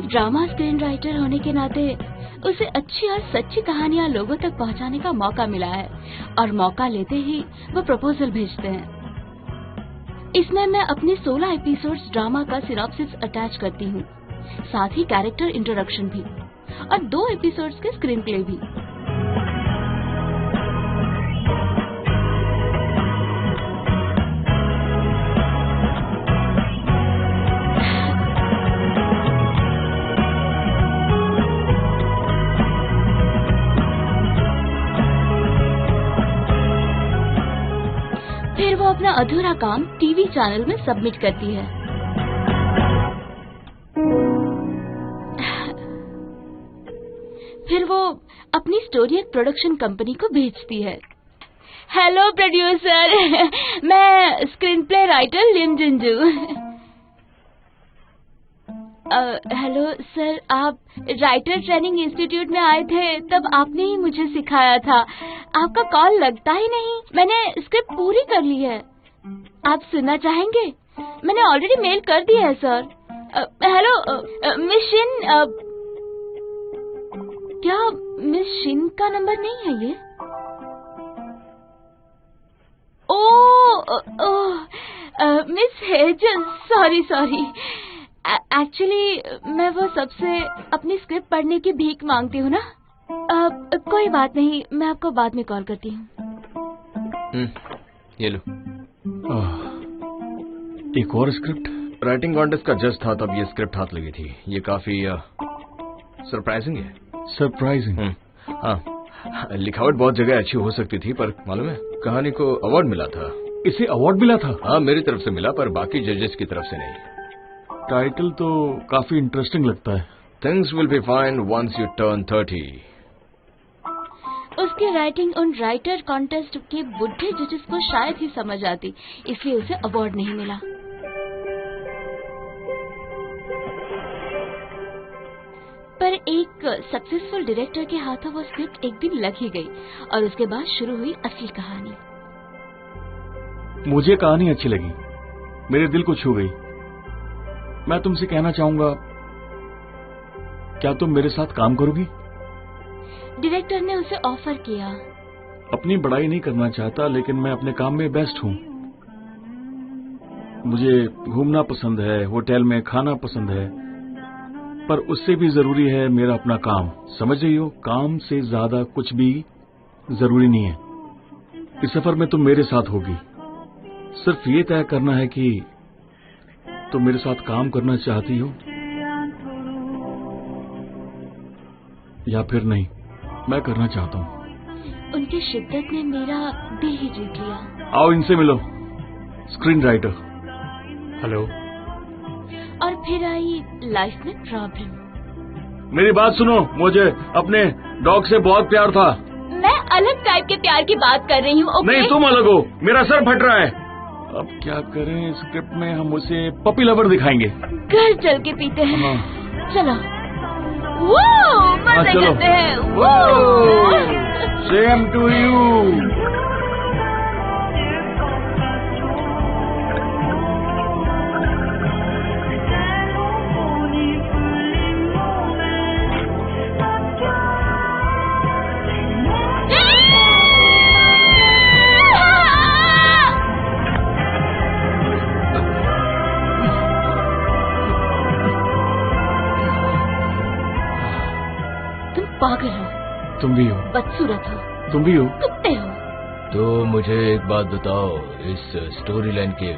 Drama screen writer होने के नाते उसे अच्छी और सच्ची कहानियां लोगों तक पहुंचाने का मौका मिला है और मौका लेते ही वो प्रपोजल भेजते हैं। इसमें मैं अपने 16 एपिसोड्स ड्रामा का सिनॉप्सिस अटैच करती हूँ, साथ ही कैरेक्टर इंट्रोडक्शन भी और 2 एपिसोड्स के स्क्रीन प्ले भी। फिर वो अपना अधूरा काम टीवी चैनल में सबमिट करती है। फिर वो अपनी स्टोरी एक प्रोडक्शन कंपनी को भेजती है। हेलो प्रोड्यूसर, मैं स्क्रीन प्ले राइटर लिम जिंजू। हेलो सर, आप राइटर ट्रेनिंग इंस्टीट्यूट में आए थे, तब आपने ही मुझे सिखाया था। आपका कॉल लगता ही नहीं। मैंने स्क्रिप्ट पूरी कर ली है, आप सुनना चाहेंगे? मैंने ऑलरेडी मेल कर दी है सर। हेलो मिस शिन, क्या मिस शिन का नंबर नहीं है ये? Miss hazel, sorry. एक्चुअली मैं वो सबसे अपनी स्क्रिप्ट पढ़ने की भीख मांगती हूँ ना। कोई बात नहीं, मैं आपको बाद में कॉल करती हूँ। ये लो। एक और स्क्रिप्ट। राइटिंग कॉन्टेस्ट का जज था तब ये स्क्रिप्ट हाथ लगी थी। ये काफी सरप्राइजिंग है। सरप्राइजिंग? हाँ, लिखावट बहुत जगह अच्छी हो सकती थी, पर मालूम है कहानी को अवार्ड मिला था। इसे अवार्ड मिला था? हाँ, मेरी तरफ से मिला, पर बाकी जजेस की तरफ से नहीं। टाइटल तो काफी इंटरेस्टिंग लगता है। Things will be fine once you turn 30। उसकी राइटिंग उन राइटर कॉन्टेस्ट के बुढ़े जजेस को शायद ही समझ आती, इसलिए उसे अवार्ड नहीं मिला। पर एक सक्सेसफुल डायरेक्टर के हाथों वो स्क्रिप्ट एक दिन लग ही गई और उसके बाद शुरू हुई असली कहानी। मुझे कहानी अच्छी लगी, मेरे दिल को छू गई। मैं तुमसे कहना चाहूंगा, क्या तुम मेरे साथ काम करोगी? डायरेक्टर ने उसे ऑफर किया। अपनी बड़ाई नहीं करना चाहता, लेकिन मैं अपने काम में बेस्ट हूँ। मुझे घूमना पसंद है, होटल में खाना पसंद है, पर उससे भी जरूरी है मेरा अपना काम। समझ रही हो? काम से ज्यादा कुछ भी जरूरी नहीं है। इस सफर में तुम मेरे साथ होगी। सिर्फ ये तय करना है कि तुम मेरे साथ काम करना चाहती हो या फिर नहीं। मैं करना चाहता हूँ। उनकी शिद्दत ने मेरा दिल ही जीत लिया। आओ इनसे मिलो, स्क्रीन राइटर। हेलो। और फिर आई लाइफ में प्रॉब्लम। मेरी बात सुनो, मुझे अपने डॉग से बहुत प्यार था। मैं अलग टाइप के प्यार की बात कर रही हूँ। नहीं, तुम अलग हो। मेरा सर फट रहा है। अब क्या करें? स्क्रिप्ट में हम उसे पपी लवर दिखाएंगे। घर चल के पीते हैं। हाँ। चलो। वो मजे करते हैं। Same to you. पागल हो। तुम भी हो। बदसूरत हो। तुम भी हो। कुत्ते हो। तो मुझे एक बात बताओ, इस स्टोरी लाइन के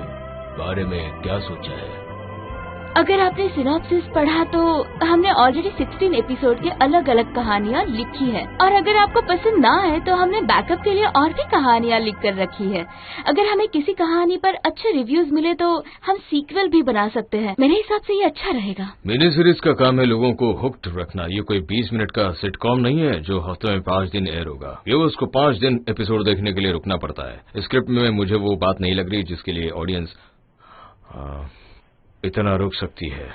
बारे में क्या सोचा है? अगर आपने सिनॉप्सिस पढ़ा तो हमने ऑलरेडी 16 एपिसोड के अलग अलग कहानियाँ लिखी है, और अगर आपको पसंद ना आए तो हमने बैकअप के लिए और भी कहानियाँ लिख कर रखी है। अगर हमें किसी कहानी पर अच्छे रिव्यूज मिले तो हम सीक्वल भी बना सकते हैं। मेरे हिसाब से ये अच्छा रहेगा। मिनी सीरीज का काम है लोगों को हुक्ड रखना। ये कोई 20 मिनट का सिटकॉम नहीं है जो हफ्ते में 5 दिन एयर होगा। व्यूअर्स को 5 दिन एपिसोड देखने के लिए रुकना पड़ता है। स्क्रिप्ट में मुझे वो बात नहीं लग रही जिसके लिए ऑडियंस इतना रुक सकती है।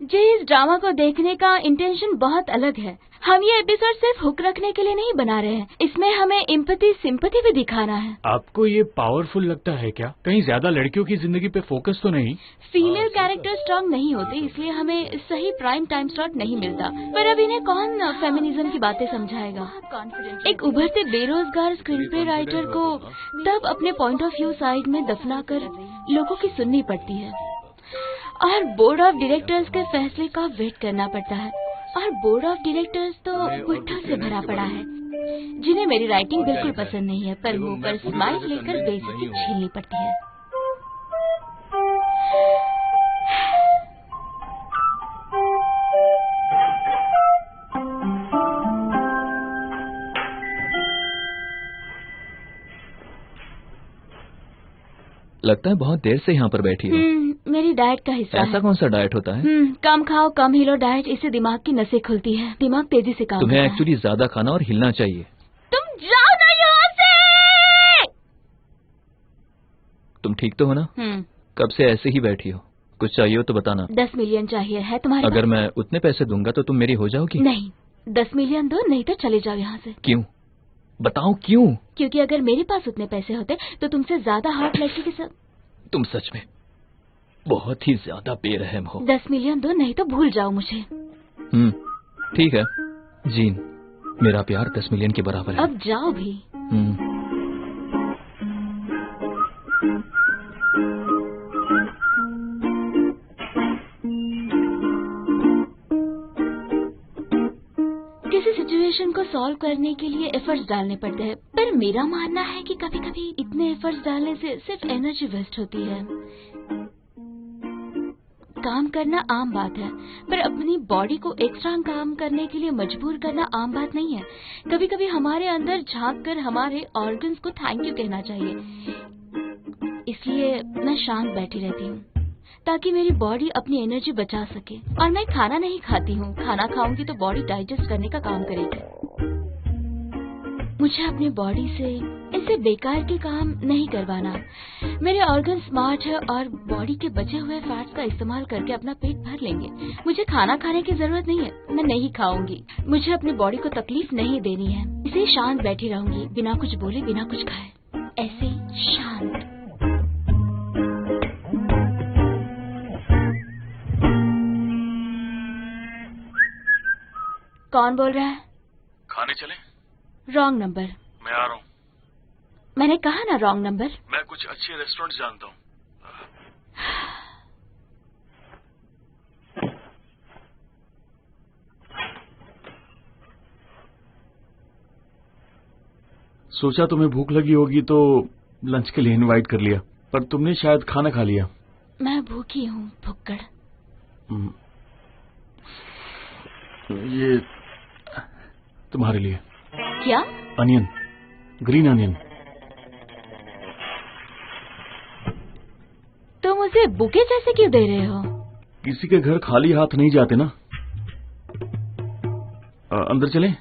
जी, इस ड्रामा को देखने का इंटेंशन बहुत अलग है। हम ये एपिसोड सिर्फ हुक रखने के लिए नहीं बना रहे हैं, इसमें हमें एम्पैथी सिंपैथी भी दिखाना है। आपको ये पावरफुल लगता है क्या? कहीं ज्यादा लड़कियों की जिंदगी पे फोकस तो नहीं? फीमेल कैरेक्टर स्ट्रॉन्ग नहीं होते, इसलिए हमें सही प्राइम टाइम स्लॉट नहीं मिलता। पर अब इन्हें कौन फेमिनिज्म की बातें समझाएगा? एक उभरते बेरोजगार स्क्रीन प्ले राइटर को तब अपने पॉइंट ऑफ व्यू साइड में दफना कर लोगों की सुननी पड़ती है और बोर्ड ऑफ डायरेक्टर्स के फैसले का वेट करना पड़ता है। और बोर्ड ऑफ डायरेक्टर्स तो गुट्ठा से भरा पड़ा है, जिन्हें मेरी राइटिंग बिल्कुल पसंद नहीं है, पर मुंह पर स्माइल लेकर बेइज्जती झेलनी पड़ती है। लगता है बहुत देर से यहाँ पर बैठी हो। मेरी डाइट का हिस्सा ऐसा है। कौन सा डाइट होता है? कम खाओ कम हिलो डाइट, इससे दिमाग की नसें खुलती है, दिमाग तेजी से काम तुम्हें करता है। एक्चुअली ज्यादा खाना और हिलना चाहिए। तुम जाओ ना यहाँ से। तुम ठीक तो हो ना? कब से ऐसे ही बैठी हो? कुछ चाहिए हो तो बताना। 10 मिलियन चाहिए, है तुम्हारे अगर पास? मैं उतने पैसे दूंगा तो तुम मेरी हो जाओगी? नहीं, 10 मिलियन दो, नहीं तो चले जाओ यहाँ से। क्यों? बताओ क्यों? क्योंकि अगर मेरे पास उतने पैसे होते तो तुमसे ज्यादा हॉट लड़की के साथ। तुम सच में बहुत ही ज्यादा बेरहम हो। 10 मिलियन दो, नहीं तो भूल जाओ मुझे। ठीक है जीन, मेरा प्यार 10 मिलियन के बराबर है। अब जाओ भी। किसी सिचुएशन को सॉल्व करने के लिए एफर्ट्स डालने पड़ते हैं, पर मेरा मानना है कि कभी कभी इतने एफर्ट्स डालने से सिर्फ एनर्जी वेस्ट होती है। काम करना आम बात है, पर अपनी बॉडी को एक्स्ट्रा काम करने के लिए मजबूर करना आम बात नहीं है। कभी कभी हमारे अंदर झांक कर हमारे ऑर्गन्स को थैंक यू कहना चाहिए। इसलिए मैं शांत बैठी रहती हूँ ताकि मेरी बॉडी अपनी एनर्जी बचा सके। और मैं खाना नहीं खाती हूँ, खाना खाऊंगी तो बॉडी डाइजेस्ट करने का काम करेगी। मुझे अपनी बॉडी से ऐसे बेकार के काम नहीं करवाना। मेरे ऑर्गन स्मार्ट है और बॉडी के बचे हुए फैट्स का इस्तेमाल करके अपना पेट भर लेंगे। मुझे खाना खाने की जरूरत नहीं है, मैं नहीं खाऊंगी। मुझे अपनी बॉडी को तकलीफ नहीं देनी है, इसे शांत बैठी रहूंगी, बिना कुछ बोले बिना कुछ खाए, ऐसे शांत। कौन बोल रहा है? खाने चले? Wrong number. मैं आ रहा हूँ। मैंने कहा ना रॉन्ग नंबर। मैं कुछ अच्छे रेस्टोरेंट जानता हूँ। सोचा तुम्हें भूख लगी होगी तो लंच के लिए इनवाइट कर लिया, पर तुमने शायद खाना खा लिया। मैं भूखी हूँ भुक्कड़। ये तुम्हारे लिए। क्या? Onion, green onion. तुम मुझे बुके जैसे क्यों दे रहे हो? किसी के घर खाली हाथ नहीं जाते ना। अंदर चलें?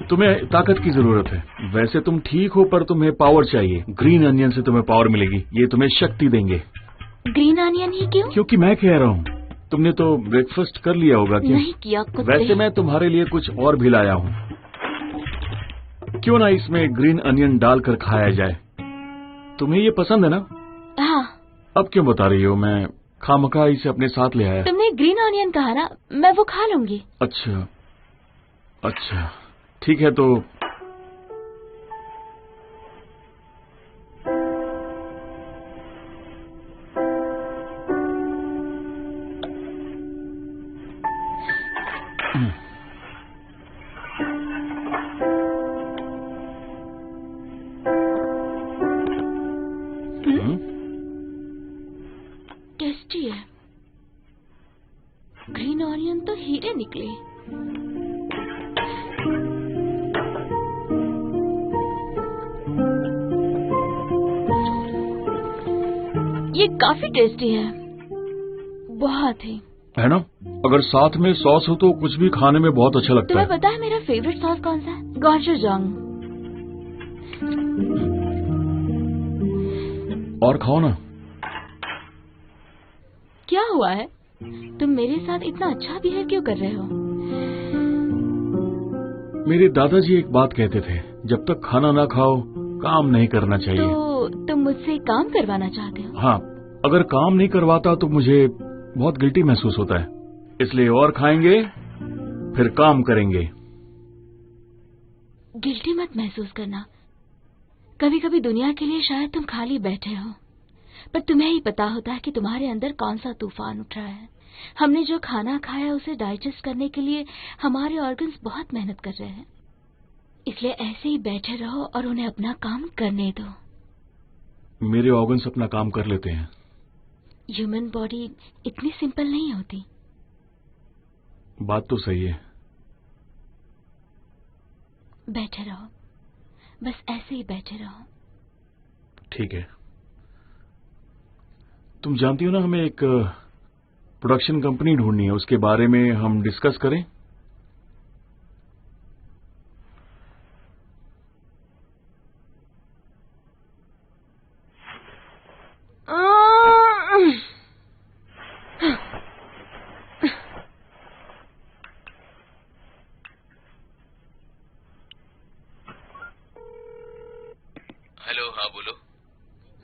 तुम्हें ताकत की जरूरत है। वैसे तुम ठीक हो, पर तुम्हें पावर चाहिए। ग्रीन अनियन से तुम्हें पावर मिलेगी, ये तुम्हें शक्ति देंगे। ग्रीन अनियन ही क्यों? क्योंकि मैं कह रहा हूँ। तुमने तो ब्रेकफास्ट कर लिया होगा क्या? नहीं किया कुछ। वैसे मैं तुम्हारे लिए कुछ और भी लाया हूँ। क्यों ना इसमें ग्रीन अनियन डालकर खाया जाए? तुम्हें ये पसंद है ना? हाँ। अब क्यों बता रही हो? मैं खामखा इसे अपने साथ ले आया। तुमने ग्रीन अनियन कहा ना, मैं वो खा लूंगी। अच्छा अच्छा, ठीक है तो टेस्टी है। ग्रीन ऑनियन तो हीरे निकले। ये काफी टेस्टी है, बहुत ही। है ना? अगर साथ में सॉस हो तो कुछ भी खाने में बहुत अच्छा लगता तुम्हें है। पता है मेरा फेवरेट सॉस कौन सा है? गॉचूजांग। और खाओ ना। क्या हुआ है? तुम मेरे साथ इतना अच्छा बिहेव क्यों कर रहे हो? मेरे दादाजी एक बात कहते थे, जब तक खाना ना खाओ काम नहीं करना चाहिए। तो तुम मुझसे काम करवाना चाहते हो? हाँ, अगर काम नहीं करवाता तो मुझे बहुत गिल्टी महसूस होता है, इसलिए और खाएंगे फिर काम करेंगे। गिल्टी मत महसूस करना। कभी कभी दुनिया के लिए शायद तुम खाली बैठे हो, पर तुम्हें ही पता होता है कि तुम्हारे अंदर कौन सा तूफान उठ रहा है। हमने जो खाना खाया उसे डाइजेस्ट करने के लिए हमारे ऑर्गन्स बहुत मेहनत कर रहे हैं, इसलिए ऐसे ही बैठे रहो और उन्हें अपना काम करने दो। मेरे ऑर्गन्स अपना काम कर लेते हैं। ह्यूमन बॉडी इतनी सिंपल नहीं होती। बात तो सही है। बैठे रहो, बस ऐसे ही बैठे रहो। ठीक है। तुम जानती हो ना, हमें एक प्रोडक्शन कंपनी ढूंढनी है, उसके बारे में हम डिस्कस करें। हेलो, हाँ बोलो।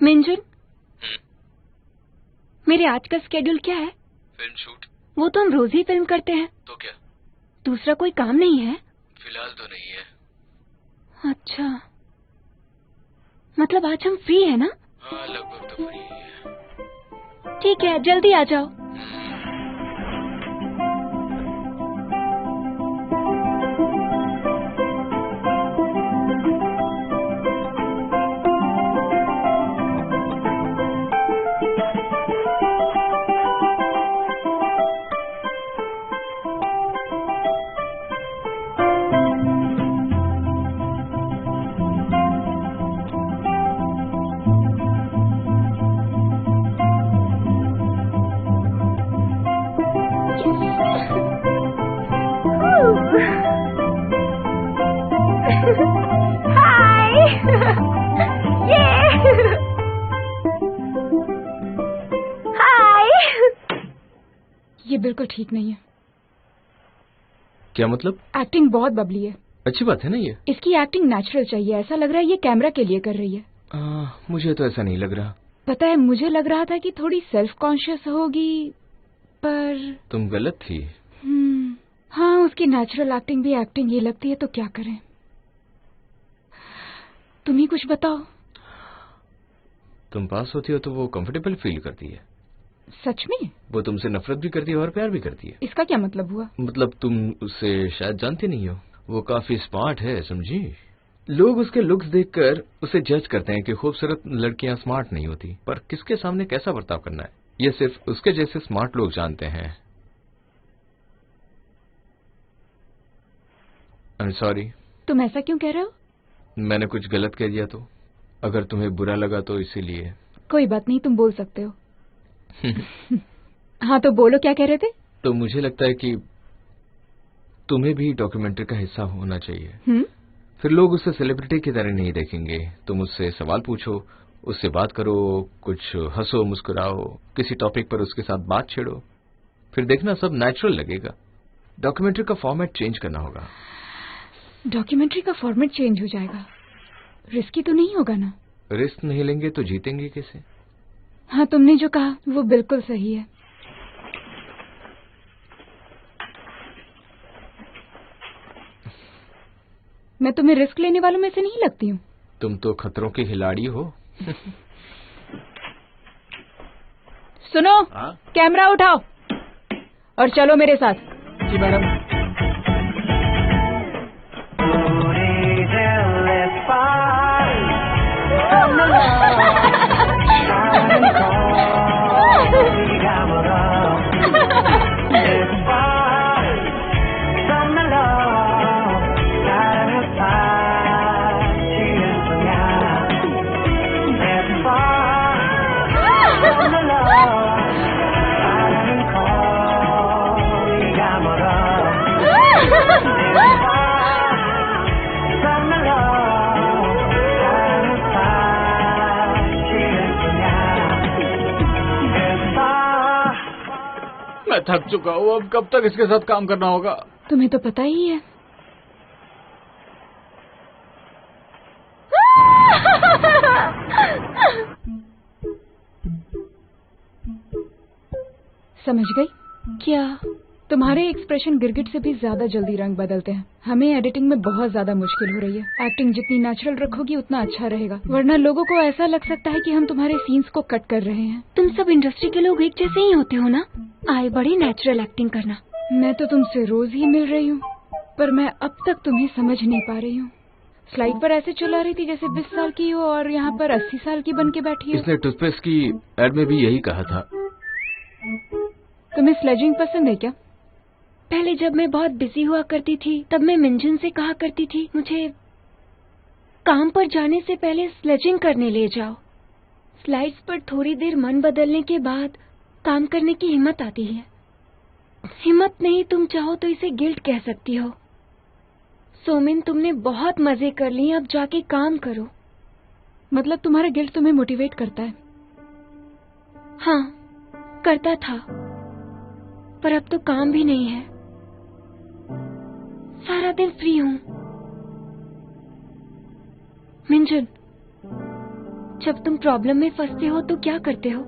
मिंजुन, मेरे आज का स्केड्यूल क्या है? Film shoot. वो तो हम रोज ही फिल्म करते हैं। तो क्या? दूसरा कोई काम नहीं है? फिलहाल तो नहीं है। अच्छा, मतलब आज हम फ्री है ना? हाँ, लगभग तो फ्री है। ठीक है, जल्दी आ जाओ। ये बिल्कुल ठीक नहीं है। क्या मतलब? एक्टिंग बहुत बबली है। अच्छी बात है ना ये। इसकी एक्टिंग नेचुरल चाहिए। ऐसा लग रहा है ये कैमरा के लिए कर रही है। मुझे तो ऐसा नहीं लग रहा। पता है, मुझे लग रहा था कि थोड़ी सेल्फ कॉन्शियस होगी, पर तुम गलत थी। हाँ, उसकी नेचुरल एक्टिंग भी एक्टिंग ही लगती है, तो क्या करें। तुम ही कुछ बताओ। तुम पास होती हो तो वो कंफर्टेबल फील करती है। सच में? वो तुमसे नफरत भी करती है और प्यार भी करती है। इसका क्या मतलब हुआ? मतलब तुम उससे शायद जानती नहीं हो। वो काफी स्मार्ट है, समझी। लोग उसके लुक्स देखकर उसे जज करते हैं कि खूबसूरत लड़कियां स्मार्ट नहीं होती, पर किसके सामने कैसा बर्ताव करना है ये सिर्फ उसके जैसे स्मार्ट लोग जानते हैं। I am sorry. तुम ऐसा क्यों कह रहे हो? मैंने कुछ गलत कह दिया तो, अगर तुम्हें बुरा लगा तो इसीलिए। कोई बात नहीं, तुम बोल सकते हो। हाँ तो बोलो, क्या कह रहे थे? तो मुझे लगता है कि तुम्हें भी डॉक्यूमेंट्री का हिस्सा होना चाहिए। फिर लोग उसे सेलिब्रिटी की तरह नहीं देखेंगे। तुम उससे सवाल पूछो, उससे बात करो, कुछ हंसो मुस्कुराओ, किसी टॉपिक पर उसके साथ बात छेड़ो, फिर देखना सब नेचुरल लगेगा। डॉक्यूमेंट्री का फॉर्मेट चेंज करना होगा। डॉक्यूमेंट्री का फॉर्मेट चेंज हो जाएगा? रिस्की तो नहीं होगा ना? रिस्क नहीं लेंगे तो जीतेंगे कैसे? हाँ, तुमने जो कहा वो बिल्कुल सही है। मैं तुम्हें रिस्क लेने वालों में से नहीं लगती हूँ। तुम तो खतरों के खिलाड़ी हो। सुनो, कैमरा उठाओ और चलो मेरे साथ। जी मैडम। मैं थक चुका हूँ, अब कब तक इसके साथ काम करना होगा? तुम्हें तो पता ही है। समझ गई? क्या? तुम्हारे एक्सप्रेशन गिरगिट से भी ज्यादा जल्दी रंग बदलते हैं। हमें एडिटिंग में बहुत ज्यादा मुश्किल हो रही है। एक्टिंग जितनी नेचुरल रखोगी उतना अच्छा रहेगा, वरना लोगों को ऐसा लग सकता है कि हम तुम्हारे सीन्स को कट कर रहे हैं। तुम सब इंडस्ट्री के लोग एक जैसे ही होते हो ना? आए बड़ी नेचुरल एक्टिंग करना। मैं तो तुमसे रोज ही मिल रही हूँ, पर मैं अब तक तुम्हें समझ नहीं पा रही हूँ। स्लाइड पर ऐसे चला रही थी जैसे 20 साल की हो और यहाँ पर 80 साल की बन के बैठी हो। इसने टूथपेस्ट की एड में भी यही कहा था। तुम्हें स्लेजिंग पसंद है क्या? पहले जब मैं बहुत बिजी हुआ करती थी तब मैं मिंजन से कहा करती थी, मुझे काम पर जाने से पहले स्लेजिंग करने ले जाओ। स्लाइड्स पर थोड़ी देर मन बदलने के बाद काम करने की हिम्मत आती है। हिम्मत नहीं, तुम चाहो तो इसे गिल्ट कह सकती हो। सोमिन, तुमने बहुत मजे कर लिए, अब जाके काम करो। मतलब तुम्हारा गिल्ट तुम्हें मोटिवेट करता है? हाँ, करता था, पर अब तो काम भी नहीं है। सारा दिन फ्री हूँ। मिंजन, जब तुम प्रॉब्लम में फंसते हो तो क्या करते हो?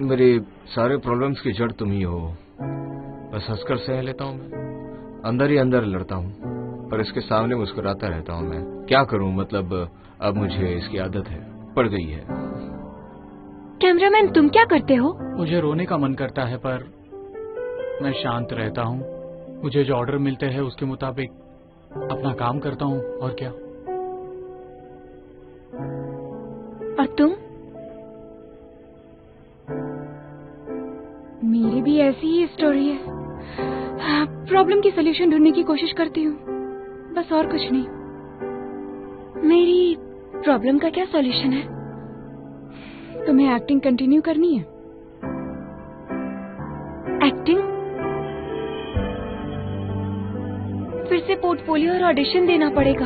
मेरे सारे प्रॉब्लम्स की जड़ तुम ही हो। बस हंसकर सह लेता हूँ मैं, अंदर ही अंदर लड़ता हूँ, पर इसके सामने मुस्कुराता रहता हूँ मैं। क्या करूँ, मतलब अब मुझे इसकी आदत है, पड़ गई है। कैमरामैन, तुम क्या करते हो? मुझे रोने का मन करता है पर मैं शांत रहता हूँ। मुझे जो ऑर्डर मिलते हैं उसके मुताबिक अपना काम करता हूँ, और क्या। और तुम? मेरी भी ऐसी ही स्टोरी है। प्रॉब्लम की सलूशन ढूंढने की कोशिश करती हूँ, बस, और कुछ नहीं। मेरी प्रॉब्लम का क्या सॉल्यूशन है? तुम्हें एक्टिंग कंटिन्यू करनी है? एक्टिंग? फिर से पोर्टफोलियो और ऑडिशन देना पड़ेगा।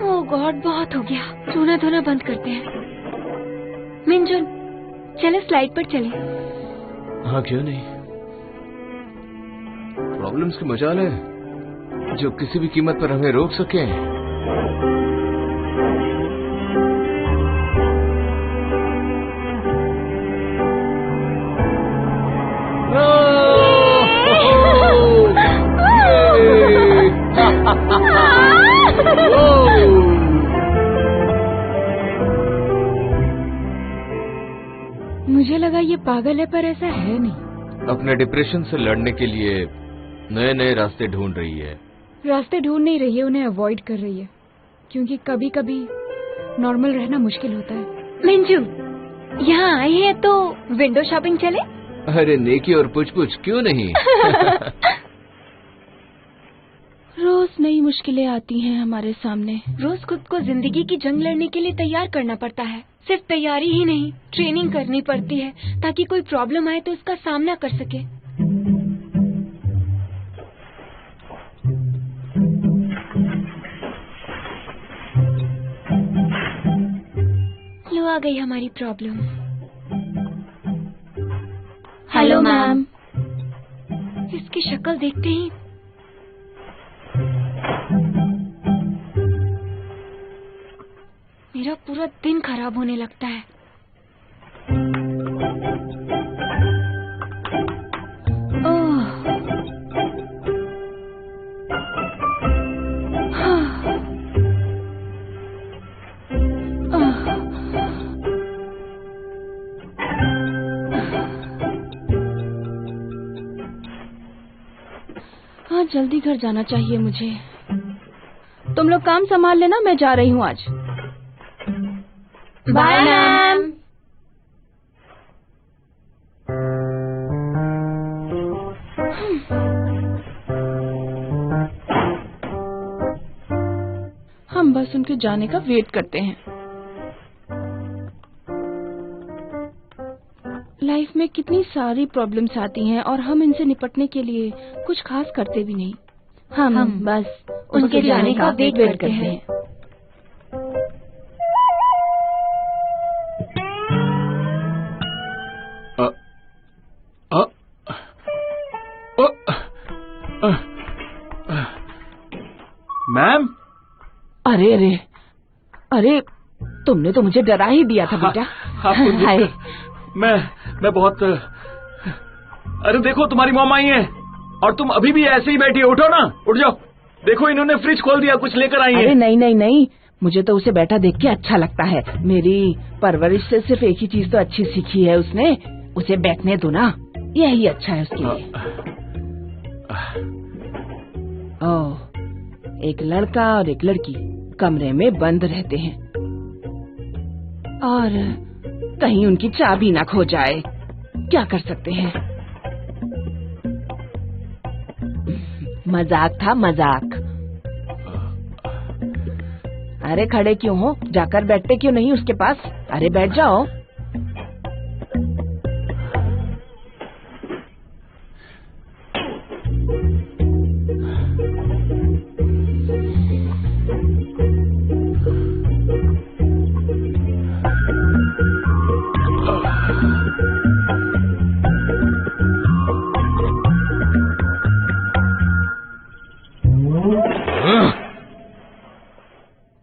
ओह गॉड, बहुत हो गया। रोना धोना बंद करते हैं। मिंजन, चले स्लाइड पर चले। हाँ, क्यों नहीं। प्रॉब्लम्स की मजाल है जो किसी भी कीमत पर हमें रोक सके। मुझे लगा ये पागल है, पर ऐसा है नहीं। अपने डिप्रेशन से लड़ने के लिए नए नए रास्ते ढूंढ रही है। रास्ते ढूंढ नहीं रही है, उन्हें अवॉइड कर रही है, क्योंकि कभी कभी नॉर्मल रहना मुश्किल होता है। मिंजू, यहाँ आई है तो विंडो शॉपिंग चले? अरे नेकी और पुछ पुछ, क्यों नहीं। रोज नई मुश्किलें आती हैं हमारे सामने। रोज खुद को जिंदगी की जंग लड़ने के लिए तैयार करना पड़ता है। सिर्फ तैयारी ही नहीं, ट्रेनिंग करनी पड़ती है ताकि कोई प्रॉब्लम आए तो उसका सामना कर सके। लो, आ गई हमारी प्रॉब्लम। Hello ma'am. इसकी शक्ल देखते ही मेरा पूरा दिन खराब होने लगता है। ओह, हाँ, जल्दी घर जाना चाहिए मुझे। तुम लोग काम संभाल लेना, मैं जा रही हूँ आज। Bye ma'am. हम बस उनके जाने का वेट करते हैं। लाइफ में कितनी सारी प्रॉब्लम्स आती हैं और हम इनसे निपटने के लिए कुछ खास करते भी नहीं। हम बस उनके जाने का वेट करते हैं। मैम, अरे तुमने तो मुझे डरा ही दिया था बेटा। हाय। मैं बहुत। अरे देखो, तुम्हारी मॉम आई है और तुम अभी भी ऐसे ही बैठी हो। उठो ना, उठ जाओ। देखो, इन्होंने फ्रिज खोल दिया, कुछ लेकर आई है। अरे नहीं, मुझे तो उसे बैठा देख के अच्छा लगता है। मेरी परवरिश से सिर्फ एक ही चीज तो अच्छी सीखी है उसने, उसे बैठने दो ना, यही अच्छा है उसके लिए। ओह, एक लड़का और एक लड़की कमरे में बंद रहते हैं और कहीं उनकी चाबी ना खो जाए, क्या कर सकते हैं। मजाक था, मजाक। अरे खड़े क्यों हो, जाकर बैठते क्यों नहीं उसके पास? अरे बैठ जाओ।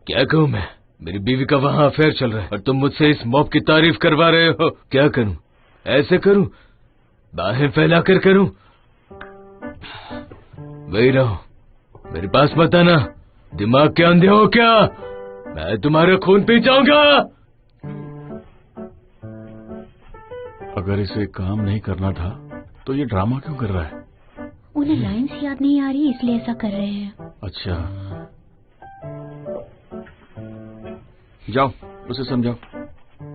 क्या कहूँ मैं, मेरी बीवी का वहाँ अफेयर चल रहा है और तुम मुझसे इस मॉब की तारीफ करवा रहे हो। क्या करूँ, ऐसे करूँ, बाहें फैलाकर करूँ? वही रहो, मेरे पास मत आना। दिमाग के अंधे हो क्या? मैं तुम्हारा खून पी जाऊंगा। अगर इसे काम नहीं करना था तो ये ड्रामा क्यों कर रहा है? उन्हें लाइंस याद नहीं आ रही, इसलिए ऐसा कर रहे हैं। अच्छा, जाओ उसे समझाओ।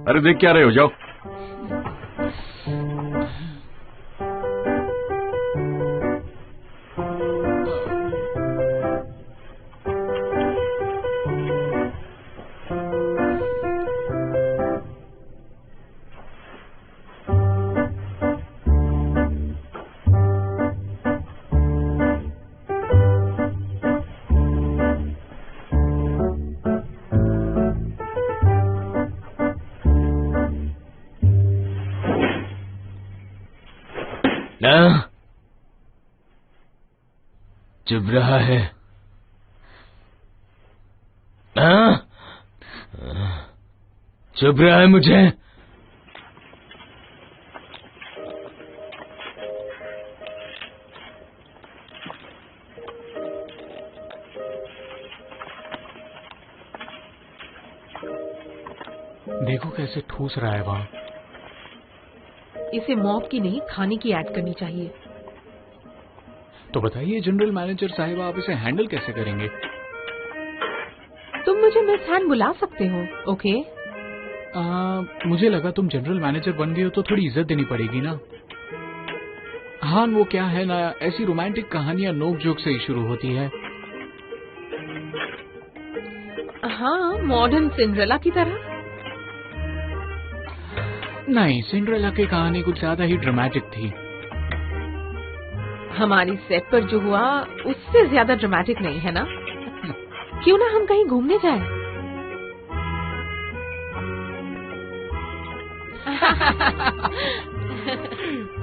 अरे देख क्या रहे हो, जाओ। चुभ रहा है। चुभ रहा है मुझे। देखो कैसे ठूस रहा है वहाँ। इसे मॉब की नहीं, खाने की ऐड करनी चाहिए। तो बताइए जनरल मैनेजर साहिब, आप इसे हैंडल कैसे करेंगे? तुम मुझे मिस हैन बुला सकते हो, ओके? मुझे लगा तुम जनरल मैनेजर बन गए हो तो थोड़ी इज्जत देनी पड़ेगी ना। हाँ, वो क्या है ना, ऐसी रोमांटिक कहानियां नोक जोक से ही शुरू होती है। हाँ, मॉडर्न सिंड्रेला की तरह। नहीं, सिंड्रेला की कहानी कुछ ज्यादा ही ड्रामेटिक थी। हमारी सेट पर जो हुआ उससे ज्यादा ड्रामेटिक नहीं है ना? क्यों ना हम कहीं घूमने जाएं?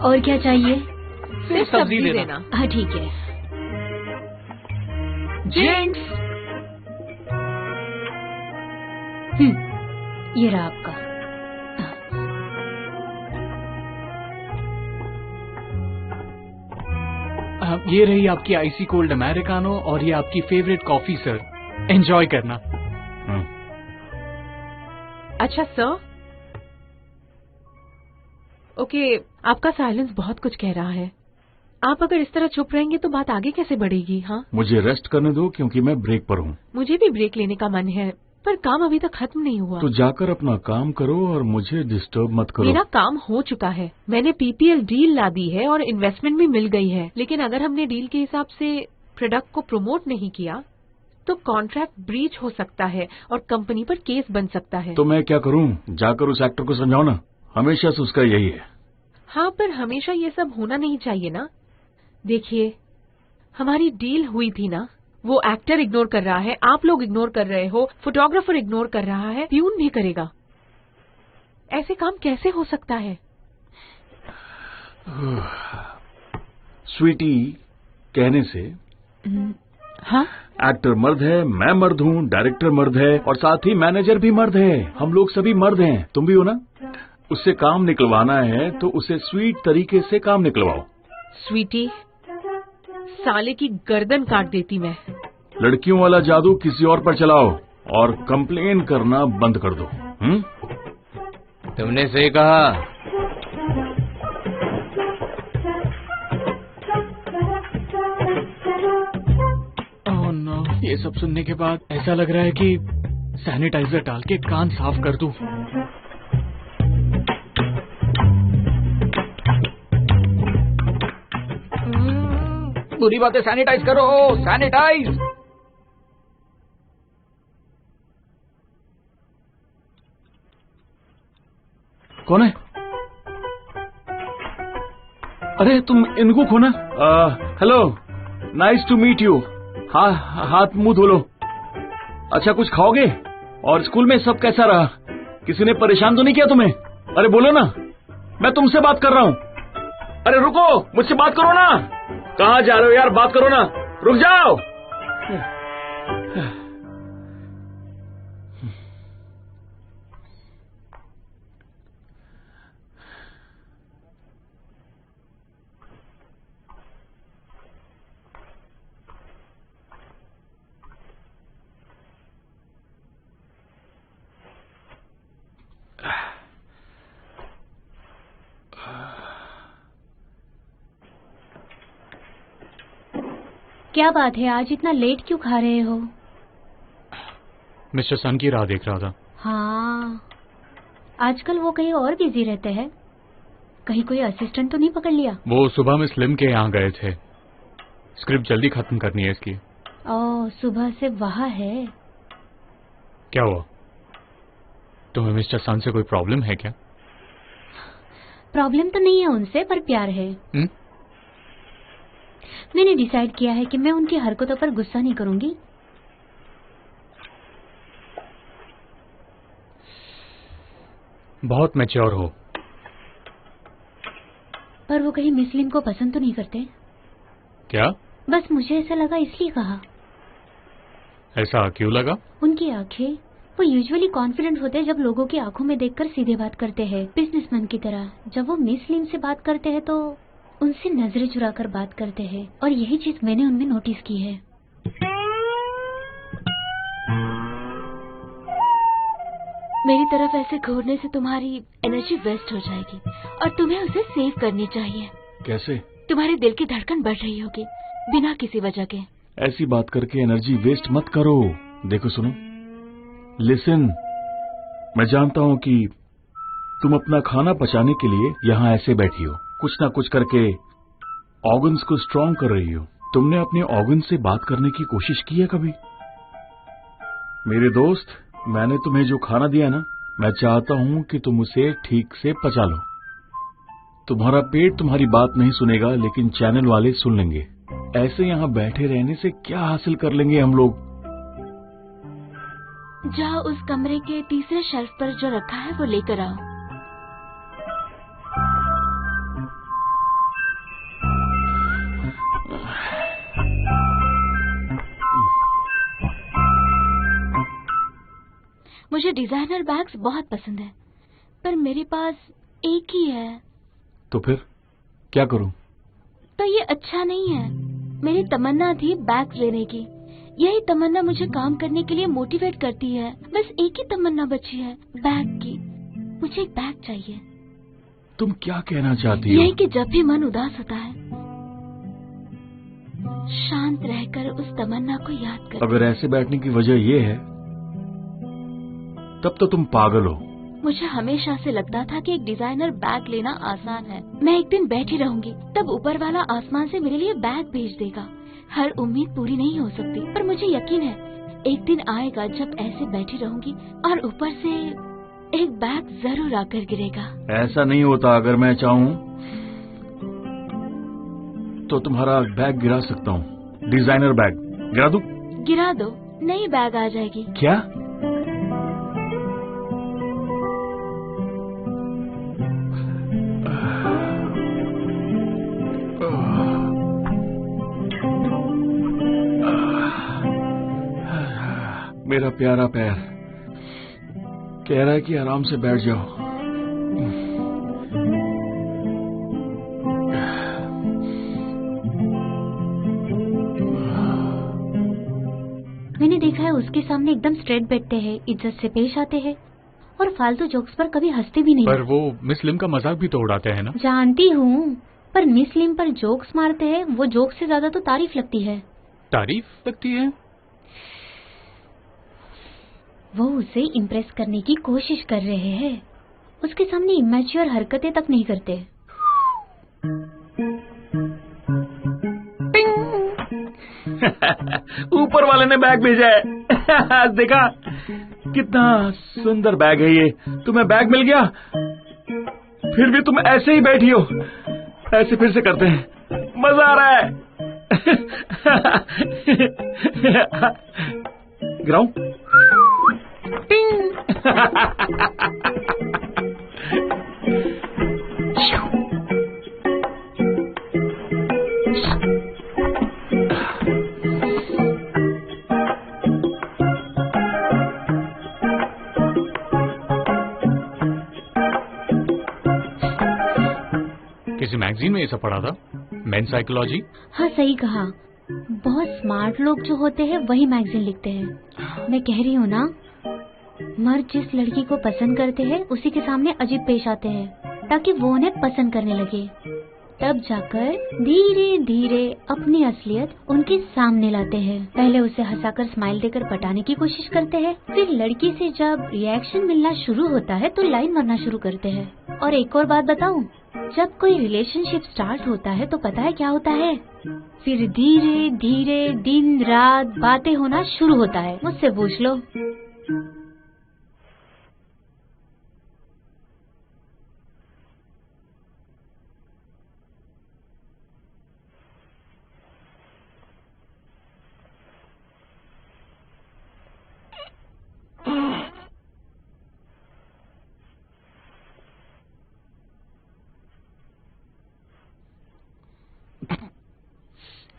और क्या चाहिए? सिर्फ सब्जी देना। हाँ ठीक है। जिंक्स। ये रहा आपका। ये रही आपकी आइसी कोल्ड अमेरिकानो और ये आपकी फेवरेट कॉफी सर, एंजॉय करना। अच्छा सर। ओके, आपका साइलेंस बहुत कुछ कह रहा है। आप अगर इस तरह चुप रहेंगे तो बात आगे कैसे बढ़ेगी? हाँ, मुझे रेस्ट करने दो क्योंकि मैं ब्रेक पर हूँ। मुझे भी ब्रेक लेने का मन है, पर काम अभी तक खत्म नहीं हुआ। तो जाकर अपना काम करो और मुझे डिस्टर्ब मत करो। मेरा काम हो चुका है, मैंने पीपीएल डील ला दी है और इन्वेस्टमेंट भी मिल गई है। लेकिन अगर हमने डील के हिसाब से प्रोडक्ट को प्रमोट नहीं किया तो कॉन्ट्रैक्ट ब्रीच हो सकता है और कंपनी पर केस बन सकता है। तो मैं क्या करूँ? जाकर उस एक्टर को समझाओ ना, हमेशा से उसका यही है। हाँ, पर हमेशा ये सब होना नहीं चाहिए ना। देखिए, हमारी डील हुई थी ना, वो एक्टर इग्नोर कर रहा है, आप लोग इग्नोर कर रहे हो, फोटोग्राफर इग्नोर कर रहा है, प्यून भी करेगा। ऐसे काम कैसे हो सकता है? स्वीटी, कहने से हाँ, एक्टर मर्द है, मैं मर्द हूँ, डायरेक्टर मर्द है और साथ ही मैनेजर भी मर्द है। हम लोग सभी मर्द हैं, तुम भी हो ना। उससे काम निकलवाना है तो उसे स्वीट तरीके से काम निकलवाओ। स्वीटी, साले की गर्दन काट देती मैं। लड़कियों वाला जादू किसी और पर चलाओ और कंप्लेन करना बंद कर दो। तुमने सही कहा। ओह नो, ये सब सुनने के बाद ऐसा लग रहा है कि सैनिटाइजर डाल के कान साफ कर दूं। बुरी बातें सैनिटाइज करो, सैनिटाइज। कौन है? अरे तुम इनको खोना। Hello, nice to meet you. हाँ, हाथ मुंह धो लो। अच्छा, कुछ खाओगे? और स्कूल में सब कैसा रहा? किसी ने परेशान तो नहीं किया तुम्हें? अरे बोलो ना, मैं तुमसे बात कर रहा हूँ। अरे रुको, मुझसे बात करो ना। कहाँ जा रहे हो यार, बात करो ना, रुक जाओ। क्या बात है, आज इतना लेट क्यों खा रहे हो? मिस्टर सन की राह देख रहा था। हाँ, आजकल वो कहीं और बिजी रहते हैं। कहीं कोई असिस्टेंट तो नहीं पकड़ लिया? वो सुबह में स्लिम के यहाँ गए थे, स्क्रिप्ट जल्दी खत्म करनी है इसकी। ओह, सुबह से वहाँ है। क्या हुआ, तुम्हें मिस्टर सन से कोई प्रॉब्लम है क्या? प्रॉब्लम तो नहीं है उनसे, पर प्यार है। मैंने डिसाइड किया है कि मैं उनकी हरकतों पर गुस्सा नहीं करूंगी। बहुत मैच्योर हो। पर वो कहीं मिस लिम को पसंद तो नहीं करते? क्या? बस मुझे ऐसा लगा इसलिए कहा। ऐसा क्यों लगा? उनकी आंखें, वो यूजुअली कॉन्फिडेंट होते हैं जब लोगों की आंखों में देखकर सीधे बात करते हैं, बिजनेसमैन की तरह। जब वो मिस लिम से बात करते हैं तो उनसे नजरें चुराकर बात करते हैं, और यही चीज मैंने उनमें नोटिस की है। मेरी तरफ ऐसे घूरने से तुम्हारी एनर्जी वेस्ट हो जाएगी और तुम्हें उसे सेव करनी चाहिए। कैसे? तुम्हारे दिल की धड़कन बढ़ रही होगी बिना किसी वजह के। ऐसी बात करके एनर्जी वेस्ट मत करो। देखो सुनो, लिसन, मैं जानता हूँ कि तुम अपना खाना पचाने के लिए यहाँ ऐसे बैठी हो, कुछ ना कुछ करके ऑर्गन्स को स्ट्रॉन्ग कर रही हो। तुमने अपने ऑर्गन से बात करने की कोशिश की है कभी? मेरे दोस्त, मैंने तुम्हें जो खाना दिया ना, मैं चाहता हूँ कि तुम उसे ठीक से पचा लो। तुम्हारा पेट तुम्हारी बात नहीं सुनेगा, लेकिन चैनल वाले सुन लेंगे। ऐसे यहाँ बैठे रहने से क्या हासिल कर लेंगे हम लोग? जाओ उस कमरे के तीसरे शेल्फ पर जो रखा है वो लेकर आओ। मुझे डिजाइनर बैग्स बहुत पसंद है, पर मेरे पास एक ही है। तो फिर क्या करूं? तो ये अच्छा नहीं है। मेरी तमन्ना थी बैग लेने की। यही तमन्ना मुझे काम करने के लिए मोटिवेट करती है। बस एक ही तमन्ना बची है, बैग की। मुझे एक बैग चाहिए। तुम क्या कहना चाहती हो? यही कि जब भी मन उदास होता है, शांत रहकर उस तमन्ना को याद कर। अगर ऐसे बैठने की वजह ये है, तब तो तुम पागल हो। मुझे हमेशा से लगता था कि एक डिजाइनर बैग लेना आसान है। मैं एक दिन बैठी रहूंगी, तब ऊपर वाला आसमान से मेरे लिए बैग भेज देगा। हर उम्मीद पूरी नहीं हो सकती, पर मुझे यकीन है एक दिन आएगा जब ऐसे बैठी रहूंगी और ऊपर से एक बैग जरूर आकर गिरेगा। ऐसा नहीं होता। अगर मैं चाहूँ तो तुम्हारा बैग गिरा सकता हूँ। डिजाइनर बैग गिरा दूं? गिरा दो, नई बैग आ जाएगी। क्या? मेरा प्यारा पैर कह रहा है कि आराम से बैठ जाओ। मैंने देखा है उसके सामने एकदम स्ट्रेट बैठते हैं, इज्जत से पेश आते हैं और फालतू जोक्स पर कभी हंसते भी नहीं। पर वो मिस लिम का मजाक भी तो उड़ाते हैं ना। जानती हूँ, पर मिस लिम पर जोक्स मारते हैं, वो जोक्स से ज्यादा तो तारीफ लगती है। तारीफ लगती है? वो उसे इम्प्रेस करने की कोशिश कर रहे हैं, उसके सामने इमैच्योर हरकतें तक नहीं करते। ऊपर वाले ने बैग भेजा है। देखा कितना सुंदर बैग है ये। तुम्हें बैग मिल गया, फिर भी तुम ऐसे ही बैठी हो। ऐसे फिर से करते हैं, मजा आ रहा है। गिराऊं? किसी मैगजीन में ऐसा पढ़ा था, मेन साइकोलॉजी। हाँ सही कहा, बहुत स्मार्ट लोग जो होते हैं वही मैगजीन लिखते हैं। मैं कह रही हूँ ना, मर्द जिस लड़की को पसंद करते हैं उसी के सामने अजीब पेश आते हैं ताकि वो उन्हें पसंद करने लगे। तब जाकर धीरे धीरे अपनी असलियत उनके सामने लाते हैं। पहले उसे हंसाकर स्माइल देकर पटाने की कोशिश करते हैं, फिर लड़की से जब रिएक्शन मिलना शुरू होता है तो लाइन मारना शुरू करते हैं। और एक और बात बताऊं, जब कोई रिलेशनशिप स्टार्ट होता है तो पता है क्या होता है? फिर धीरे धीरे दिन रात बातें होना शुरू होता है। मुझसे पूछ लो।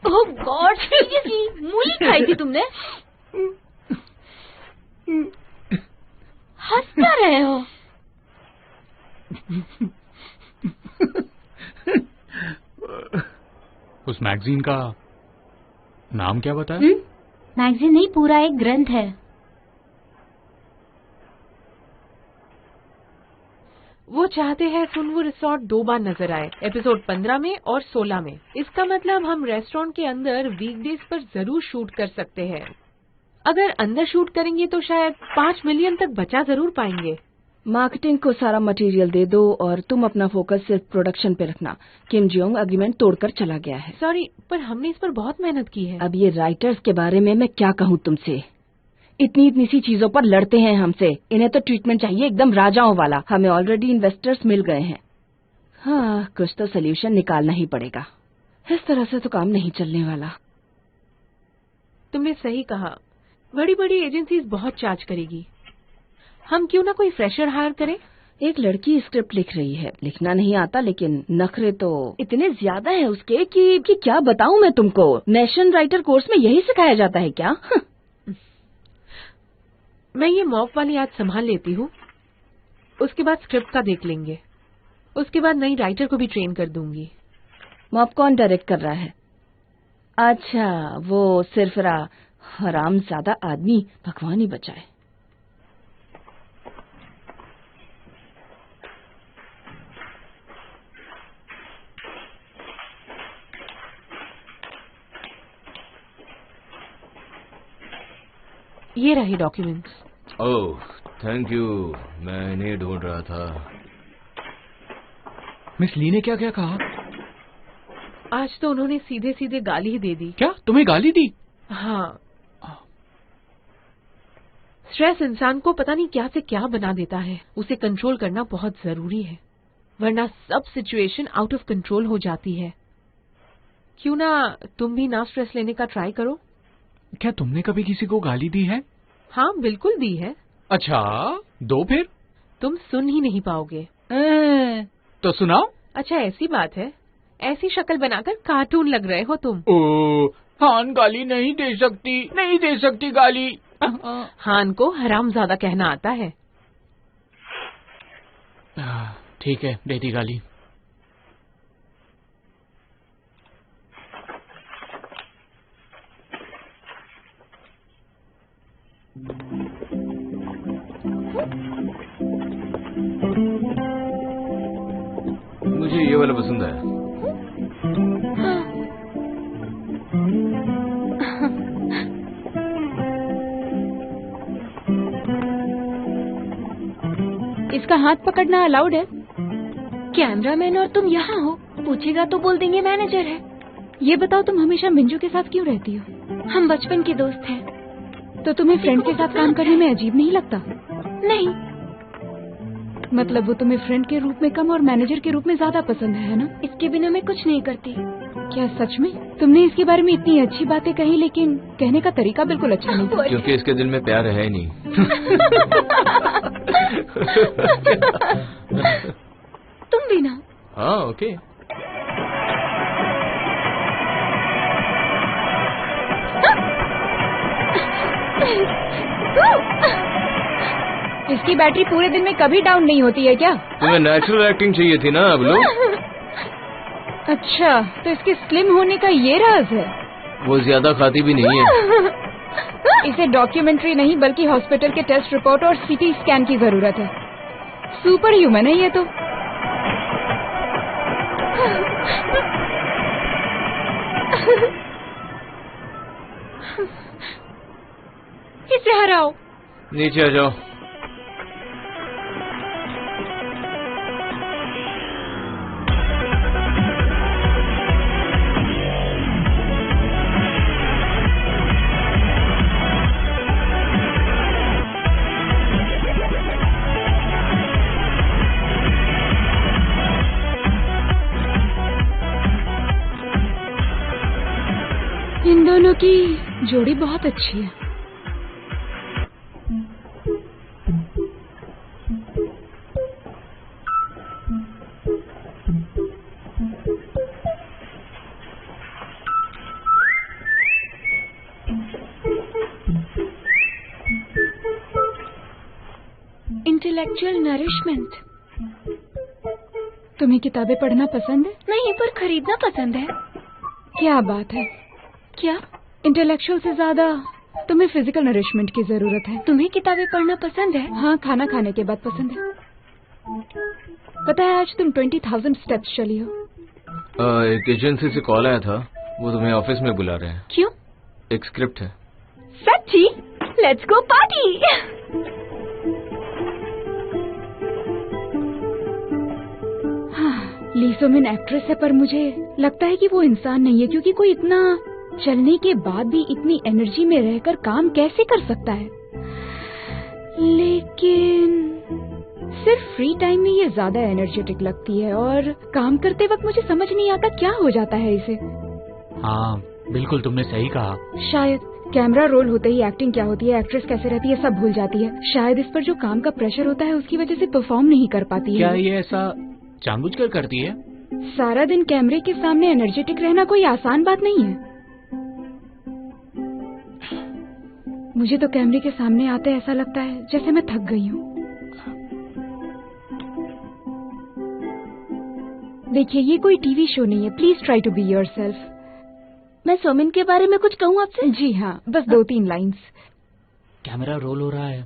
ओह गॉड, सीरियसली मूली खाई थी तुमने? हंस क्या रहे हो? उस मैगजीन का नाम क्या बताया? मैगजीन नहीं, पूरा एक ग्रंथ है। वो चाहते हैं कुनवू रिसोर्ट 2 बार नजर आए, एपिसोड 15 में और 16 में। इसका मतलब हम रेस्टोरेंट के अंदर वीकडेज पर जरूर शूट कर सकते हैं। अगर अंदर शूट करेंगे तो शायद 5 मिलियन तक बचा जरूर पाएंगे। मार्केटिंग को सारा मटेरियल दे दो और तुम अपना फोकस सिर्फ प्रोडक्शन पे रखना। किम जियोंग एग्रीमेंट तोड़कर चला गया है। सॉरी, पर हमने इस पर बहुत मेहनत की है। अब ये राइटर्स के बारे में मैं क्या कहूँ तुमसे, इतनी इतनी सी चीजों पर लड़ते हैं हमसे। इन्हें तो ट्रीटमेंट चाहिए एकदम राजाओं वाला। हमें ऑलरेडी इन्वेस्टर्स मिल गए हैं। हाँ, कुछ तो सोल्यूशन निकालना ही पड़ेगा। इस तरह से तो काम नहीं चलने वाला। तुमने सही कहा, बड़ी बड़ी एजेंसीज बहुत चार्ज करेगी। हम क्यों ना कोई फ्रेशर हायर करें? एक लड़की स्क्रिप्ट लिख रही है, लिखना नहीं आता लेकिन नखरे तो इतने ज्यादा है उसके कि क्या बताऊं मैं तुमको। नेशनल राइटर कोर्स में यही सिखाया जाता है क्या? मैं ये मॉक वाली आज संभाल लेती हूँ, उसके बाद स्क्रिप्ट का देख लेंगे। उसके बाद नई राइटर को भी ट्रेन कर दूंगी। मॉक कौन डायरेक्ट कर रहा है? अच्छा, वो सिरफरा हरामजादा आदमी, भगवान ही बचाए। ये रहे डॉक्यूमेंट्स। ओह थैंक यू, मैं इन्हें ढूंढ रहा था। मिस ली ने क्या क्या कहा? आज तो उन्होंने सीधे सीधे गाली ही दे दी। क्या तुम्हें गाली दी? हाँ, स्ट्रेस इंसान को पता नहीं क्या से क्या बना देता है। उसे कंट्रोल करना बहुत जरूरी है, वरना सब सिचुएशन आउट ऑफ कंट्रोल हो जाती है। क्यों ना तुम भी ना स्ट्रेस लेने का ट्राई करो। क्या तुमने कभी किसी को गाली दी है? हाँ बिल्कुल दी है। अच्छा, दो फिर? तुम सुन ही नहीं पाओगे। तो सुनाओ। अच्छा ऐसी बात है, ऐसी शक्ल बनाकर कार्टून लग रहे हो तुम। ओ, हान गाली नहीं दे सकती गाली। हान को हरामजादा कहना आता है। ठीक है, दे दी गाली। मुझे ये वाला पसंद है। इसका हाथ पकड़ना अलाउड है? कैमरामैन और तुम यहाँ हो, पूछेगा तो बोल देंगे मैनेजर है। ये बताओ, तुम हमेशा मिंजू के साथ क्यों रहती हो? हम बचपन के दोस्त हैं। तो तुम्हें फ्रेंड के साथ काम करने में अजीब नहीं लगता? नहीं। मतलब वो तुम्हें फ्रेंड के रूप में कम और मैनेजर के रूप में ज्यादा पसंद है ना? इसके बिना मैं कुछ नहीं करती। क्या सच में? तुमने इसके बारे में इतनी अच्छी बातें कही, लेकिन कहने का तरीका बिल्कुल अच्छा नहीं था। क्योंकि इसके दिल में प्यार है ही नहीं। तुम भी ना। हाँ ओके। इसकी बैटरी पूरे दिन में कभी डाउन नहीं होती है क्या? तुम्हें नेचुरल एक्टिंग चाहिए थी ना अब लो। अच्छा, तो इसके स्लिम होने का ये राज है? वो ज्यादा खाती भी नहीं है। इसे डॉक्यूमेंट्री नहीं बल्कि हॉस्पिटल के टेस्ट रिपोर्ट और सीटी स्कैन की जरूरत है। सुपर ह्यूमन है ये तो। इसे हराओ। नीचे आ जाओ। इन दोनों की जोड़ी बहुत अच्छी है। Intellectual nourishment. तुम्हें किताबें पढ़ना पसंद है? नहीं, पर खरीदना पसंद है। क्या बात है। क्या? इंटेलेक्चुअल से ज्यादा तुम्हें फिजिकल नरिशमेंट की जरूरत है। तुम्हें किताबें पढ़ना पसंद है? हाँ, खाना खाने के बाद पसंद है। पता है आज तुम 20,000 स्टेप्स चली हो। एक एजेंसी से कॉल आया था, वो तुम्हें ऑफिस में बुला रहे हैं। क्यों? एक स्क्रिप्ट है। सच्ची? Let's go party. हाँ, ली सो मिन एक्ट्रेस है, पर मुझे लगता है कि वो इंसान नहीं है, क्योंकि कोई इतना चलने के बाद भी इतनी एनर्जी में रहकर काम कैसे कर सकता है। लेकिन सिर्फ फ्री टाइम में ये ज्यादा एनर्जेटिक लगती है, और काम करते वक्त मुझे समझ नहीं आता क्या हो जाता है इसे। हाँ बिल्कुल, तुमने सही कहा। शायद कैमरा रोल होते ही एक्टिंग क्या होती है, एक्ट्रेस कैसे रहती है, सब भूल जाती है। शायद इस पर जो काम का प्रेशर होता है उसकी वजह से परफॉर्म नहीं कर पाती है। क्या ये ऐसा जानबूझकर करती है? सारा दिन कैमरे के सामने एनर्जेटिक रहना कोई आसान बात नहीं है। मुझे तो कैमरे के सामने आते ऐसा लगता है जैसे मैं थक गई हूँ। देखिए, ये कोई टीवी शो नहीं है, please try to be yourself. मैं सोमिन के बारे में कुछ कहूँ आपसे? जी हाँ, बस 2-3 लाइंस। कैमरा रोल हो रहा है।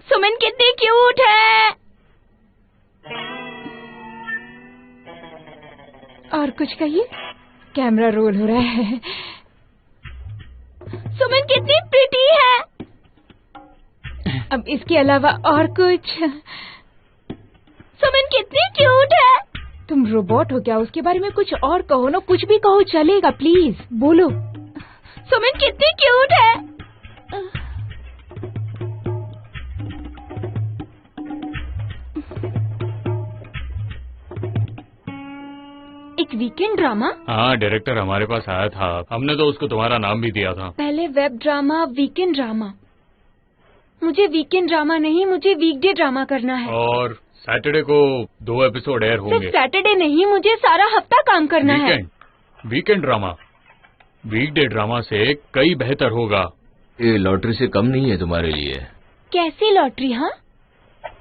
सोमिन कितनी क्यूट है। और कुछ कहिए। कैमरा रोल हो रहा है। सुमिन कितनी प्रिटी है। अब इसके अलावा और कुछ। सुमिन कितनी क्यूट है। तुम रोबोट हो क्या? उसके बारे में कुछ और कहो ना, कुछ भी कहो चलेगा, प्लीज बोलो। सुमिन कितनी क्यूट है। एक वीकेंड ड्रामा? हाँ, डायरेक्टर हमारे पास आया था, हमने तो उसको तुम्हारा नाम भी दिया था। पहले वेब ड्रामा, वीकेंड ड्रामा। मुझे वीकेंड ड्रामा नहीं, मुझे वीकडे ड्रामा करना है। और सैटरडे को 2 एपिसोड एयर होंगे। सिर्फ सैटरडे नहीं, मुझे सारा हफ्ता काम करना है। वीकेंड ड्रामा वीकडे ड्रामा से कई बेहतर होगा। ये लॉटरी से कम नहीं है तुम्हारे लिए। कैसी लॉटरी? हाँ,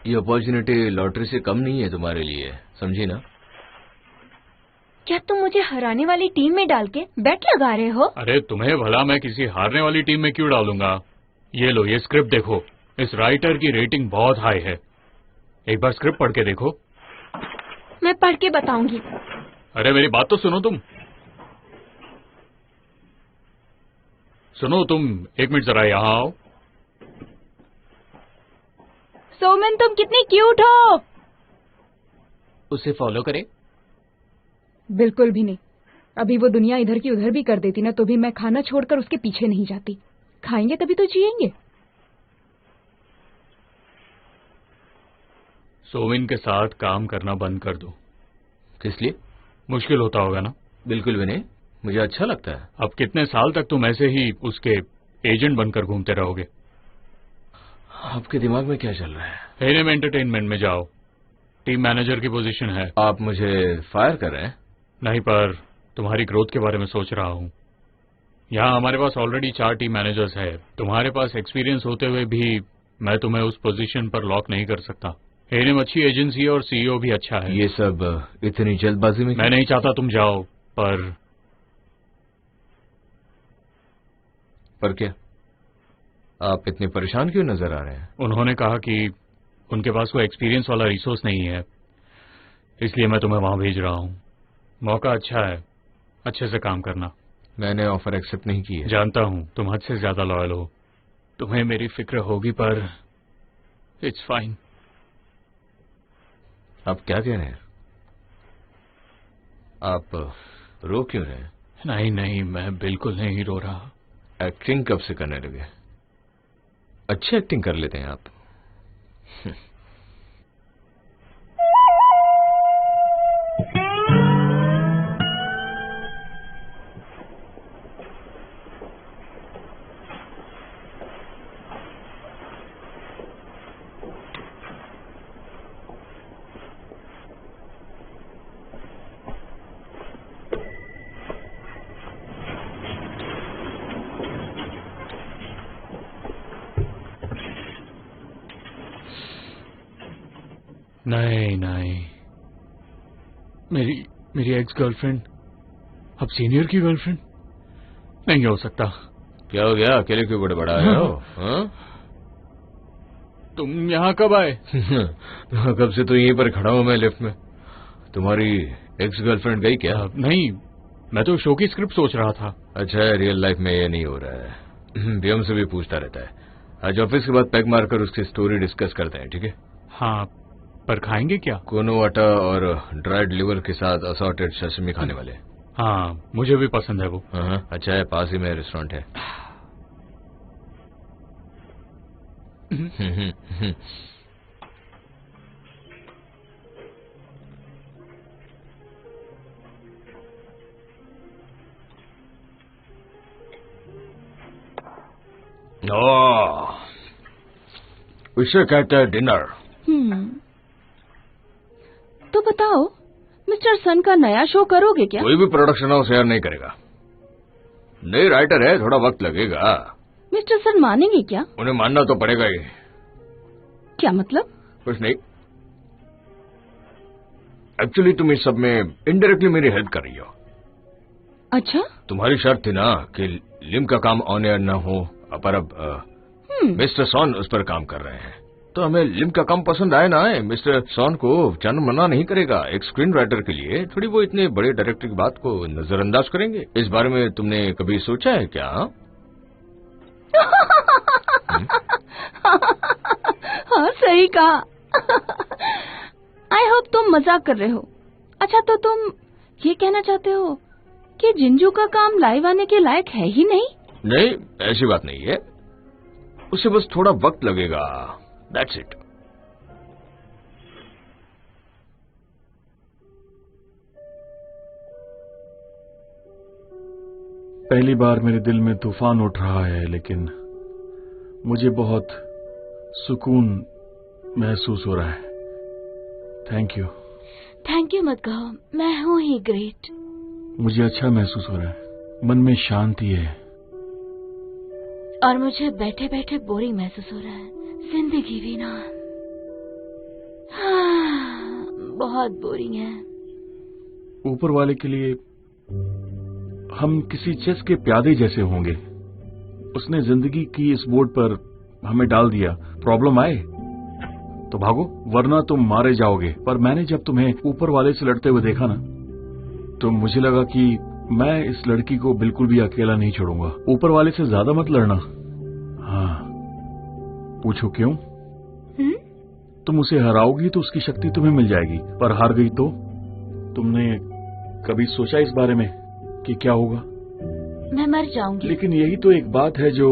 ये अपॉर्चुनिटी लॉटरी से कम नहीं है तुम्हारे लिए, समझी ना? क्या तुम मुझे हराने वाली टीम में डाल के बेट लगा रहे हो? अरे तुम्हें भला मैं किसी हारने वाली टीम में क्यों डालूंगा? ये लो, ये स्क्रिप्ट देखो, इस राइटर की रेटिंग बहुत हाई है। एक बार स्क्रिप्ट पढ़ के देखो। मैं पढ़ के बताऊंगी। अरे मेरी बात तो सुनो तुम। तुम 1 मिनट जरा यहाँ आओ। सोमन, तुम कितनी क्यूट हो। उसे फॉलो करे? बिल्कुल भी नहीं। अभी वो दुनिया इधर की उधर भी कर देती ना, तो भी मैं खाना छोड़कर उसके पीछे नहीं जाती। खाएंगे तभी तो जिएंगे। सोविन के साथ काम करना बंद कर दो। किस लिए? मुश्किल होता होगा ना? बिल्कुल भी नहीं, मुझे अच्छा लगता है। अब कितने साल तक तुम ऐसे ही उसके एजेंट बनकर घूमते रहोगे? आपके दिमाग में क्या चल रहा है? एनएम एंटरटेनमेंट में जाओ, टीम मैनेजर की पोजीशन है। आप मुझे फायर कर रहे हैं? नहीं, पर तुम्हारी ग्रोथ के बारे में सोच रहा हूँ। यहाँ हमारे पास ऑलरेडी 4 टीम मैनेजर्स है। तुम्हारे पास एक्सपीरियंस होते हुए भी मैं तुम्हें उस पोजीशन पर लॉक नहीं कर सकता। एनएम अच्छी एजेंसी है और सीईओ भी अच्छा है। ये सब इतनी जल्दबाजी में? मैं नहीं चाहता तुम जाओ, पर क्या? आप इतने परेशान क्यों नजर आ रहे हैं? उन्होंने कहा कि उनके पास कोई एक्सपीरियंस वाला रिसोर्स नहीं है, इसलिए मैं तुम्हें वहां भेज रहा हूँ। मौका अच्छा है, अच्छे से काम करना। मैंने ऑफर एक्सेप्ट नहीं की है। जानता हूँ तुम हद से ज्यादा लॉयल हो, तुम्हें मेरी फिक्र होगी, पर इट्स फाइन। आप क्या कह रहे हैं? आप रो क्यों रहे हैं? नहीं नहीं, मैं बिल्कुल नहीं रो रहा। एक्टिंग कब से करने लगे? अच्छी एक्टिंग कर लेते हैं आप। नहीं नहीं, मेरी एक्स गर्लफ्रेंड अब सीनियर की गर्लफ्रेंड नहीं हो सकता। क्या हो गया? अकेले क्यों बड़बड़ा रहे हो? हाँ? तुम यहाँ कब आए? कब से तो यहीं पर खड़ा हूं मैं लिफ्ट में। तुम्हारी एक्स गर्लफ्रेंड गई क्या? नहीं, मैं तो शो की स्क्रिप्ट सोच रहा था। अच्छा, रियल लाइफ में ये नहीं हो रहा है। बीएम से भी पूछता रहता है। आज ऑफिस के बाद पैक मारकर उसकी स्टोरी डिस्कस करते हैं, ठीक है? हाँ, पर खाएंगे क्या? कोनो आटा और ड्राइड लिवर के साथ असॉर्टेड सेसमी खाने वाले। हाँ, मुझे भी पसंद है वो। हाँ, अच्छा है, पास ही में रेस्टोरेंट है। उसे कहते हैं डिनर। तो बताओ, मिस्टर सन का नया शो करोगे क्या? कोई भी प्रोडक्शन हाउस शेयर नहीं करेगा। नई राइटर है, थोड़ा वक्त लगेगा। मिस्टर सन मानेंगे क्या? उन्हें मानना तो पड़ेगा ही। क्या मतलब? कुछ नहीं, एक्चुअली तुम इस सब में इनडायरेक्टली मेरी हेल्प कर रही हो। अच्छा, तुम्हारी शर्त थी ना कि लिम का काम ऑन एयर न हो, पर अब मिस्टर सॉन उस पर काम कर रहे हैं, तो हमें लिम का काम पसंद आए ना आए, मिस्टर सॉन को चंद मना नहीं करेगा। एक स्क्रीन राइटर के लिए थोड़ी वो इतने बड़े डायरेक्टर की बात को नजरअंदाज करेंगे। इस बारे में तुमने कभी सोचा है क्या? हाँ, सही कहा। आई होप तुम मजाक कर रहे हो। अच्छा, तो तुम ये कहना चाहते हो कि जिंजू का काम लाइव आने के लायक है ही नहीं? नहीं, ऐसी बात नहीं है, उसे बस थोड़ा वक्त लगेगा, दैट्स इट। पहली बार मेरे दिल में तूफान उठ रहा है, लेकिन मुझे बहुत सुकून महसूस हो रहा है। Thank you. थैंक यू मत कहो, मैं हूँ ही ग्रेट। मुझे अच्छा महसूस हो रहा है, मन में शांति है। और मुझे बैठे बैठे बोरिंग महसूस हो रहा है। जिंदगी भी ना बहुत बोरिंग है। ऊपर वाले के लिए हम किसी चेस के प्यादे जैसे होंगे। उसने जिंदगी की इस बोर्ड पर हमें डाल दिया। प्रॉब्लम आए तो भागो, वरना तुम मारे जाओगे। पर मैंने जब तुम्हें ऊपर वाले से लड़ते हुए देखा ना, तो मुझे लगा कि मैं इस लड़की को बिल्कुल भी अकेला नहीं छोड़ूंगा। ऊपर वाले से ज्यादा मत लड़ना। हाँ, पूछो क्यों? तुम उसे हराओगी तो उसकी शक्ति तुम्हें मिल जाएगी, पर हार गई तो? तुमने कभी सोचा इस बारे में कि क्या होगा? मैं मर जाऊंगी। लेकिन यही तो एक बात है जो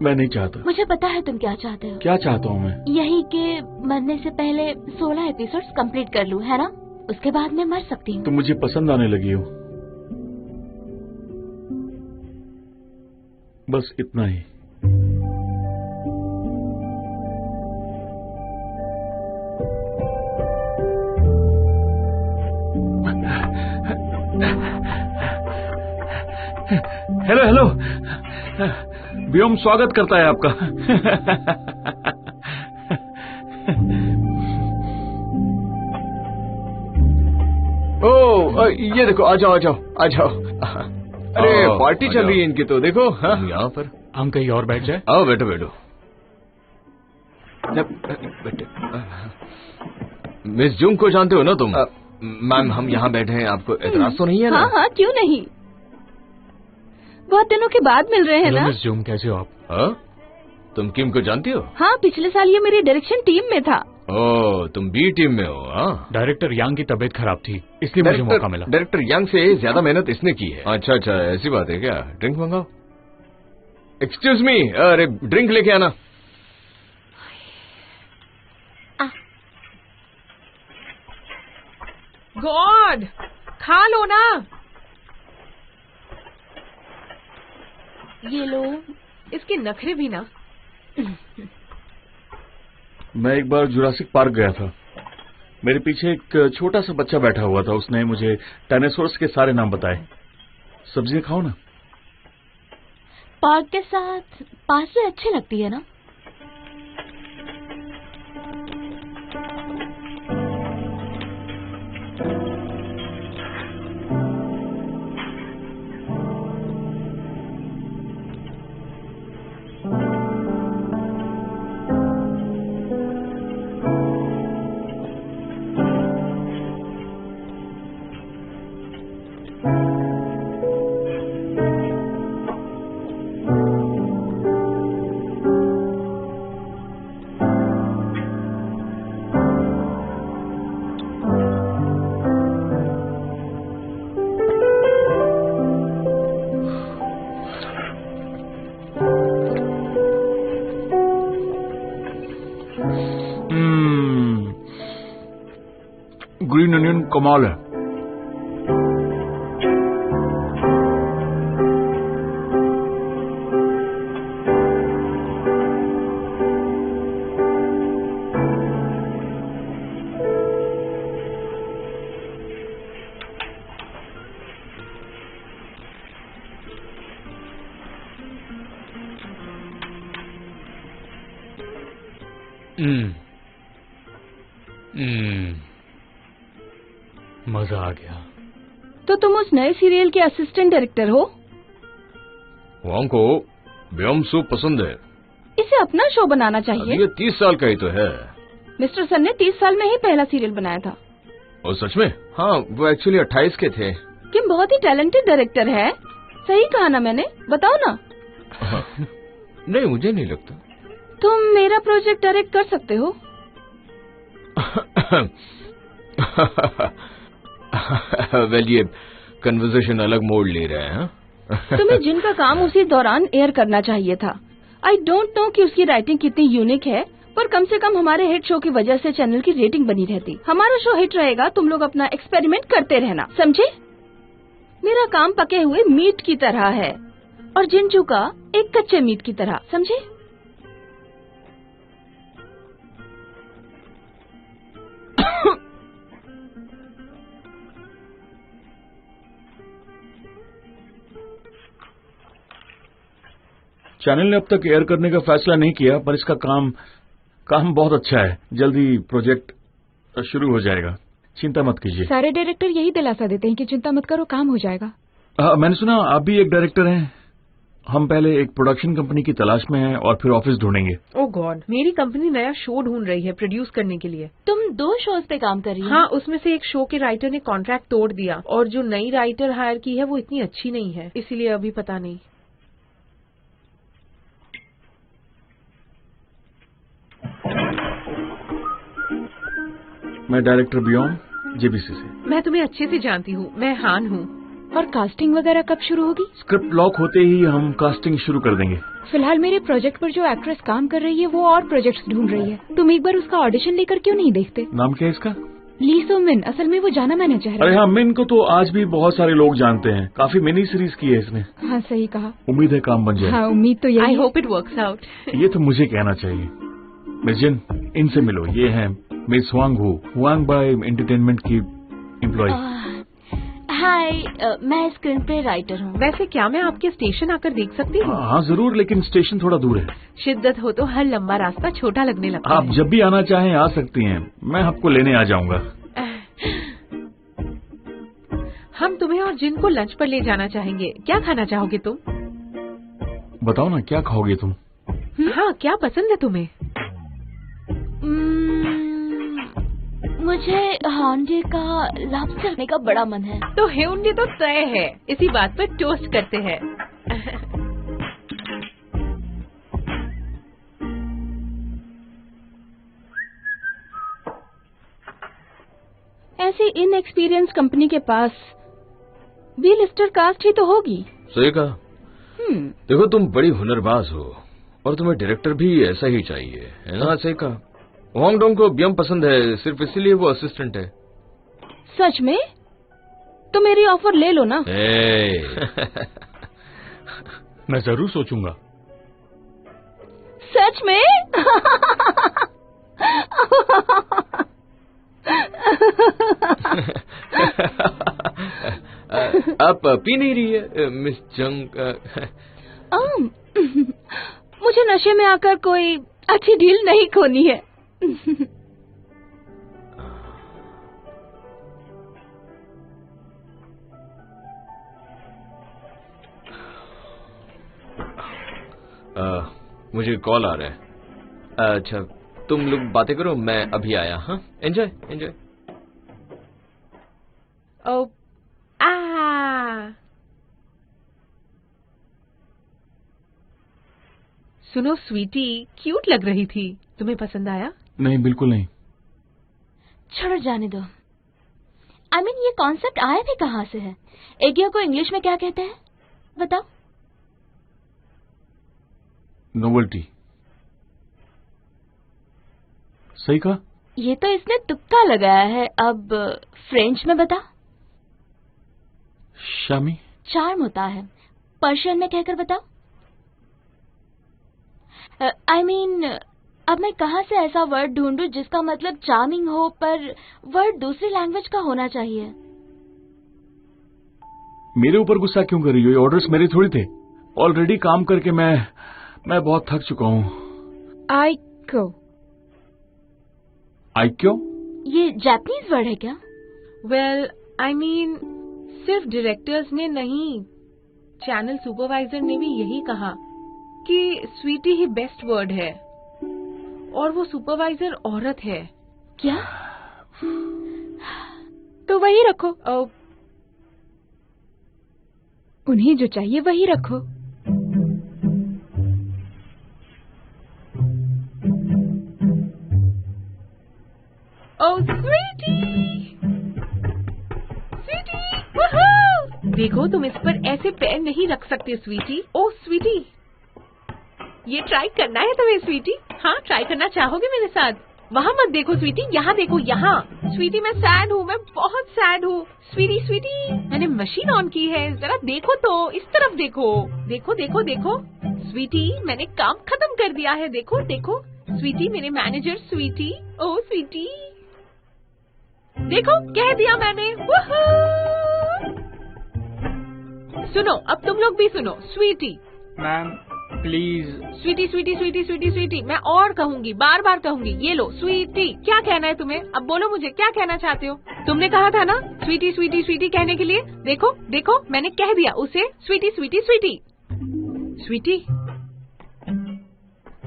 मैं नहीं चाहता। मुझे पता है तुम क्या चाहते हो। क्या चाहता हूँ मैं? यही कि मरने से पहले 16 एपिसोड्स कंप्लीट कर लूं, है ना? उसके बाद मैं मर सकती हूँ। तुम मुझे पसंद आने लगी हो, बस इतना ही। हेलो हेलो, व्योम स्वागत करता है आपका। ओ, ये देखो, आ जाओ आ जाओ आ जाओ। अरे पार्टी चल रही है इनकी तो, देखो। हाँ, यहाँ पर हम कहीं और बैठ जाए। आओ बैठो बैठो। बैठे। मिस जूंग को जानते हो ना तुम? मैम, हम यहाँ बैठे हैं, आपको एतराज तो नहीं है ना? हाँ हाँ, क्यों नहीं। बहुत दिनों के बाद मिल रहे हैं ना। मिस जूंग, कैसे हो आप? हाँ, तुम किम को जानती हो? हाँ, पिछले साल ये मेरी डायरेक्शन टीम में था। ओह, तुम बी टीम में हो? हाँ। डायरेक्टर यांग की तबीयत खराब थी, इसलिए मुझे मौका मिला। डायरेक्टर यांग से ज्यादा मेहनत इसने की है। अच्छा अच्छा, ऐसी बात है क्या? ड्रिंक मंगाओ। एक्सक्यूज मी, अरे ड्रिंक लेके आना। गॉड, खा लो ना। ये लो, इसके नखरे भी ना। मैं एक बार जुरासिक पार्क गया था। मेरे पीछे एक छोटा सा बच्चा बैठा हुआ था। उसने मुझे डायनासोर्स के सारे नाम बताए। सब्जियां खाओ ना। पार्क के साथ पासे अच्छी लगती है ना? ग्रीन अनियन कमाल है। मजा आ गया। तो तुम उस नए सीरियल के असिस्टेंट डायरेक्टर हो? वांग को व्योम सूप पसंद है। इसे अपना शो बनाना चाहिए। ये 30 साल का ही तो है। मिस्टर सन ने 30 साल में ही पहला सीरियल बनाया था। और सच में? हाँ, वो एक्चुअली 28 के थे। किम बहुत ही टैलेंटेड डायरेक्टर है। सही कहा ना मैंने? बताओ ना। नहीं, मुझे नहीं लगता। तुम मेरा प्रोजेक्ट डायरेक्ट कर सकते हो। वेल, ये कन्वर्सेशन अलग मोड़ ले रहे हैं। तुम्हें जिनका काम उसी दौरान एयर करना चाहिए था। आई डोंट नो कि उसकी राइटिंग कितनी यूनिक है, पर कम से कम हमारे हिट शो की वजह से चैनल की रेटिंग बनी रहती। हमारा शो हिट रहेगा, तुम लोग अपना एक्सपेरिमेंट करते रहना, समझे? मेरा काम पके हुए मीट की तरह है और जिंजू का एक कच्चे मीट की तरह, समझे? चैनल ने अब तक एयर करने का फैसला नहीं किया, पर इसका काम बहुत अच्छा है। जल्दी प्रोजेक्ट शुरू हो जाएगा, चिंता मत कीजिए। सारे डायरेक्टर यही दिलासा देते हैं कि चिंता मत करो, काम हो जाएगा। मैंने सुना आप भी एक डायरेक्टर हैं। हम पहले एक प्रोडक्शन कंपनी की तलाश में हैं और फिर ऑफिस ढूंढेंगे। ओह गॉड, मेरी कंपनी नया शो ढूंढ रही है प्रोड्यूस करने के लिए। तुम 2 शोज पे काम कर रही हो? हाँ, उसमें से एक शो के राइटर ने कॉन्ट्रैक्ट तोड़ दिया और जो नई राइटर हायर की है वो इतनी अच्छी नहीं है, इसीलिए अभी पता नहीं। मैं डायरेक्टर बियॉन, जेबीसी से। मैं तुम्हें अच्छे से जानती हूँ, मैं हान हूँ। और कास्टिंग वगैरह कब शुरू होगी? स्क्रिप्ट लॉक होते ही हम कास्टिंग शुरू कर देंगे। फिलहाल मेरे प्रोजेक्ट पर जो एक्ट्रेस काम कर रही है वो और प्रोजेक्ट्स ढूंढ रही है। तुम एक बार उसका ऑडिशन लेकर क्यों नहीं देखते? नाम क्या है इसका? ली सो मिन। असल में वो जाना माना चेहरा। अरे हाँ, मिन को तो आज भी बहुत सारे लोग जानते हैं। काफी मिनी सीरीज की है इसने। हाँ सही कहा। उम्मीद है काम बन जाए। हाँ उम्मीद तो यही। I hope it works out. ये तो मुझे कहना चाहिए। मिस जिन, इनसे मिलो। ये है miss Huang Hu, Huang by entertainment की एम्प्लॉय। हाय, मैं स्क्रीन प्ले राइटर हूँ। वैसे क्या मैं आपके स्टेशन आकर देख सकती हूँ? हाँ जरूर, लेकिन स्टेशन थोड़ा दूर है। शिद्दत हो तो हर लंबा रास्ता छोटा लगने लगता आप है। जब भी आना चाहें आ सकती हैं, मैं आपको लेने आ जाऊंगा। हम तुम्हें और जिन को लंच पर ले जाना चाहेंगे। क्या खाना चाहोगे तुम? बताओ ना, क्या खाओगे तुम? हाँ, क्या पसंद है तुम्हें? मुझे हांडे का लॉबस्टर खाने का बड़ा मन है। तो हेउंडे तो तय है। इसी बात पर टोस्ट करते हैं। ऐसी इनएक्सपीरियंस कंपनी के पास बी लिस्टर कास्ट ही तो होगी। सही कहा। देखो तुम बड़ी हुनरबाज हो और तुम्हें डायरेक्टर भी ऐसा ही चाहिए, है ना? सही कहा। होंग डोंग को बियम पसंद है, सिर्फ इसीलिए वो असिस्टेंट है। सच में? तो मेरी ऑफर ले लो ना। मैं जरूर सोचूंगा। सच में? आप पी नहीं रही है मिस जंग? मुझे नशे में आकर कोई अच्छी डील नहीं खोनी है। मुझे कॉल आ रहा है। अच्छा तुम लोग बातें करो, मैं अभी आया। हाँ, एंजॉय एंजॉय। ओ सुनो स्वीटी, क्यूट लग रही थी। तुम्हें पसंद आया? नहीं, बिल्कुल नहीं। छोड़ो, जाने दो। I mean, ये कॉन्सेप्ट आया भी कहाँ से है? एगिया को इंग्लिश में क्या कहते हैं बताओ? नोवेल्टी। सही कहा। ये तो इसने तुक्का लगाया है। अब फ्रेंच में बता। शामी। चार्म होता है। पर्शियन में कहकर बताओ। I mean, अब मैं कहाँ से ऐसा वर्ड ढूंढूं जिसका मतलब चार्मिंग हो, पर वर्ड दूसरी लैंग्वेज का होना चाहिए। मेरे ऊपर गुस्सा क्यों कर रही हो? ये ऑर्डर्स मेरे थोड़ी थे। ऑलरेडी काम करके मैं बहुत थक चुका हूँ। आइको। आइक्यो? ये जापानीज वर्ड है क्या? वेल, I mean, सिर्फ डायरेक्टर्स ने नहीं, चैनल सुपरवाइजर ने भी यही कहा कि स्वीटी ही बेस्ट वर्ड है, और वो सुपरवाइजर औरत है। क्या? तो वही रखो। उन्हें जो चाहिए वही रखो। ओह स्वीटी, स्वीटी, वूहू! देखो तुम इस पर ऐसे पैर नहीं रख सकते स्वीटी। ओह स्वीटी, ये ट्राई करना है तुम्हें स्वीटी? हाँ, ट्राई करना चाहोगे मेरे साथ? वहाँ मत देखो स्वीटी, यहाँ देखो, यहाँ। स्वीटी मैं सैड हूँ, मैं बहुत सैड हूँ। स्वीटी स्वीटी मैंने मशीन ऑन की है, जरा देखो तो, इस तरफ देखो, देखो देखो देखो। स्वीटी मैंने काम खत्म कर दिया है, देखो देखो। स्वीटी मेरे मैनेजर स्वीटी, ओ स्वीटी देखो कह दिया मैंने। सुनो अब तुम लोग भी सुनो। Sweetie ma'am please. Sweetie sweetie sweetie sweetie sweetie मैं और कहूंगी, बार बार कहूंगी। ये लो स्वीटी, क्या कहना है तुम्हें? अब बोलो मुझे क्या कहना चाहते हो? तुमने कहा था ना स्वीटी स्वीटी स्वीटी कहने के लिए। देखो देखो मैंने कह दिया उसे स्वीटी स्वीटी स्वीटी। स्वीटी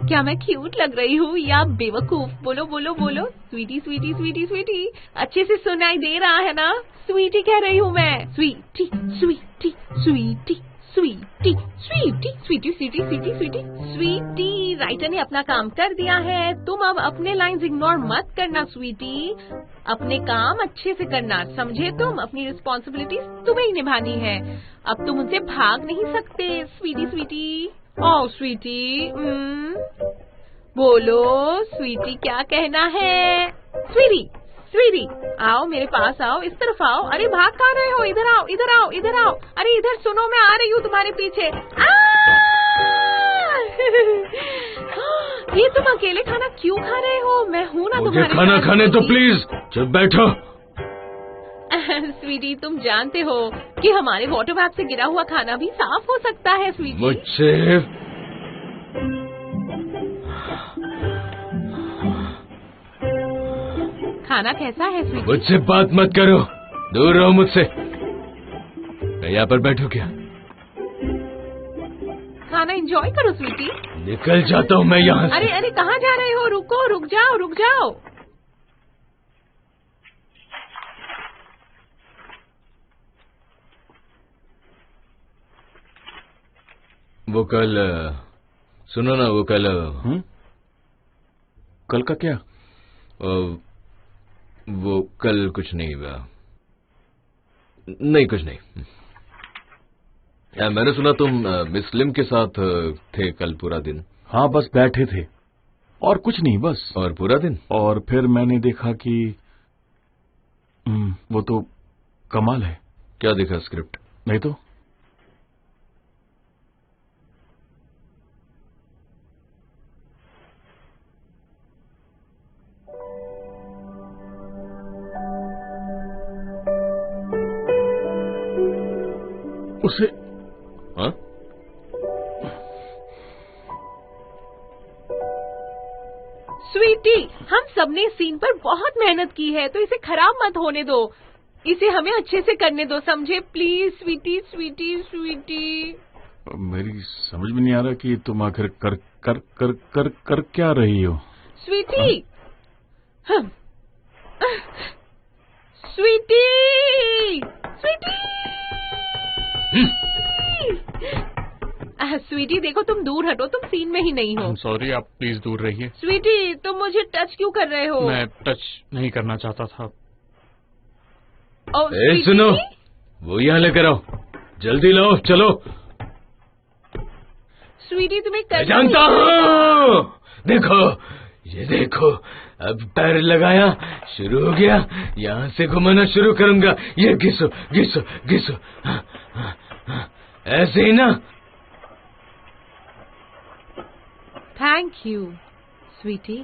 क्या मैं क्यूट लग रही हूँ या बेवकूफ? बोलो बोलो बोलो। स्वीटी स्वीटी स्वीटी स्वीटी अच्छे से सुनाई दे रहा है ना? स्वीटी कह रही हूँ मैं। Sweety sweetie sweetie sweetie sweetie sweetie sweetie sweetie sweetie Sweety. Writer ने अपना काम कर दिया है, तुम अब अपने लाइंस इग्नोर मत करना स्वीटी। अपने काम अच्छे से करना, समझे तुम? अपनी रिस्पॉन्सिबिलिटी तुम्हें ही निभानी है। अब तुम उनसे भाग नहीं सकते स्वीटी स्वीटी। ओ स्वीटी बोलो स्वीटी क्या कहना है? स्वीटी स्वीटी आओ मेरे पास आओ, इस तरफ आओ। अरे भाग कहाँ रहे हो? इधर आओ इधर आओ इधर आओ। अरे इधर सुनो, मैं आ रही हूँ तुम्हारे पीछे। ये तुम अकेले खाना क्यों खा रहे हो? मैं हूँ ना तुम्हारे साथ। खाना खाने तो प्लीज चुप बैठो। स्वीटी तुम जानते हो कि हमारे वाटर बैग से गिरा हुआ खाना भी साफ हो सकता है स्वीटी। मुझसे खाना कैसा है स्वीटी? मुझसे बात मत करो, दूर रहो मुझसे। मैं यहाँ पर बैठू क्या? खाना एंजॉय करो स्वीटी। निकल जाता हूँ मैं यहाँ से। अरे अरे कहाँ जा रहे हो? रुको, रुक जाओ रुक जाओ। वो कल सुनो ना, वो कल कल का क्या? वो कल कुछ नहीं हुआ। नहीं कुछ नहीं। मैंने सुना तुम मिस लिम के साथ थे कल पूरा दिन। हाँ बस बैठे थे और कुछ नहीं बस। और पूरा दिन? और फिर मैंने देखा कि वो तो कमाल है। क्या देखा? स्क्रिप्ट? नहीं तो। उसे हाँ? स्वीटी हम सबने सीन पर बहुत मेहनत की है, तो इसे खराब मत होने दो। इसे हमें अच्छे से करने दो, समझे? Please sweetie sweetie Sweety. मेरी समझ में नहीं आ रहा कि तुम आखिर कर कर कर कर कर क्या रही हो? स्वीटी स्वीटी स्वीटी स्वीटी देखो तुम दूर हटो, तुम सीन में ही नहीं हो। सॉरी, आप प्लीज दूर रहिए। स्वीटी तुम मुझे टच क्यों कर रहे हो? मैं टच नहीं करना चाहता था। सुनो, वो यहाँ लेकर आओ, जल्दी लाओ, चलो। स्वीटी तुम्हें कर जानता हूँ। देखो ये देखो, अब पैर लगाया, शुरू हो गया। यहाँ से घुमाना शुरू करूंगा। ये घिसो घिसो घिसो। ऐसे ही ना? Thank you sweetie.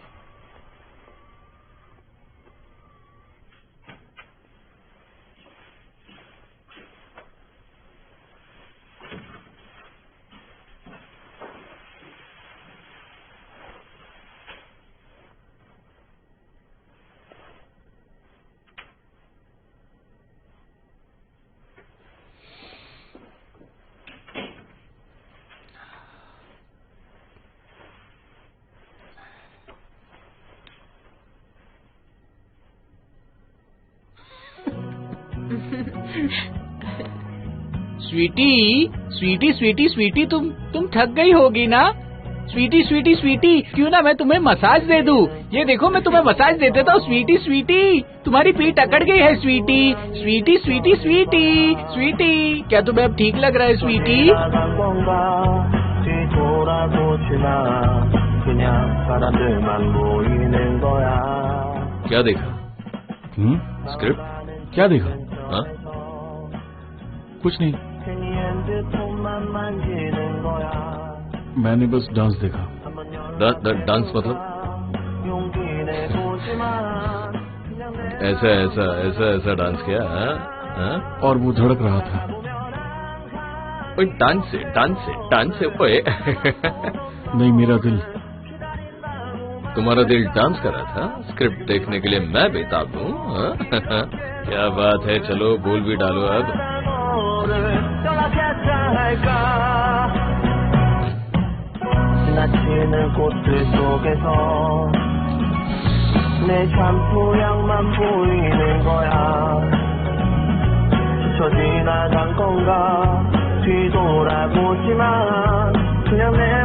Sweetie sweetie sweetie sweetie तुम थक गई होगी ना? स्वीटी स्वीटी स्वीटी क्यों ना मैं तुम्हें मसाज दे दूं? ये देखो मैं तुम्हें मसाज दे देता हूँ। स्वीटी स्वीटी तुम्हारी पीठ अकड़ गई है। Sweety sweetie sweetie sweetie Sweety क्या तुम्हें अब ठीक लग रहा है? स्वीटी 그냥 사람들만 보이는 거야. क्या देखा? स्क्रिप्ट? क्या देखा? हाँ? कुछ नहीं, 괜히 핸드폰만 만지는 거야. मैंने बस डांस देखा। डांस मतलब? 용기 내보지만 ऐसा डांस किया? हाँ? और वो धड़क रहा था। ओए डांस से ओए नहीं, मेरा दिल। तुम्हारा दिल डांस कर रहा था? स्क्रिप्ट देखने के लिए मैं बेताब हूँ। हाँ? क्या बात है, चलो बोल भी डालो अब। 지나치는 꽃들 속에서 내 샴푸향만 보이는 거야. 스쳐 지나간 건가 뒤돌아보지만 그냥 내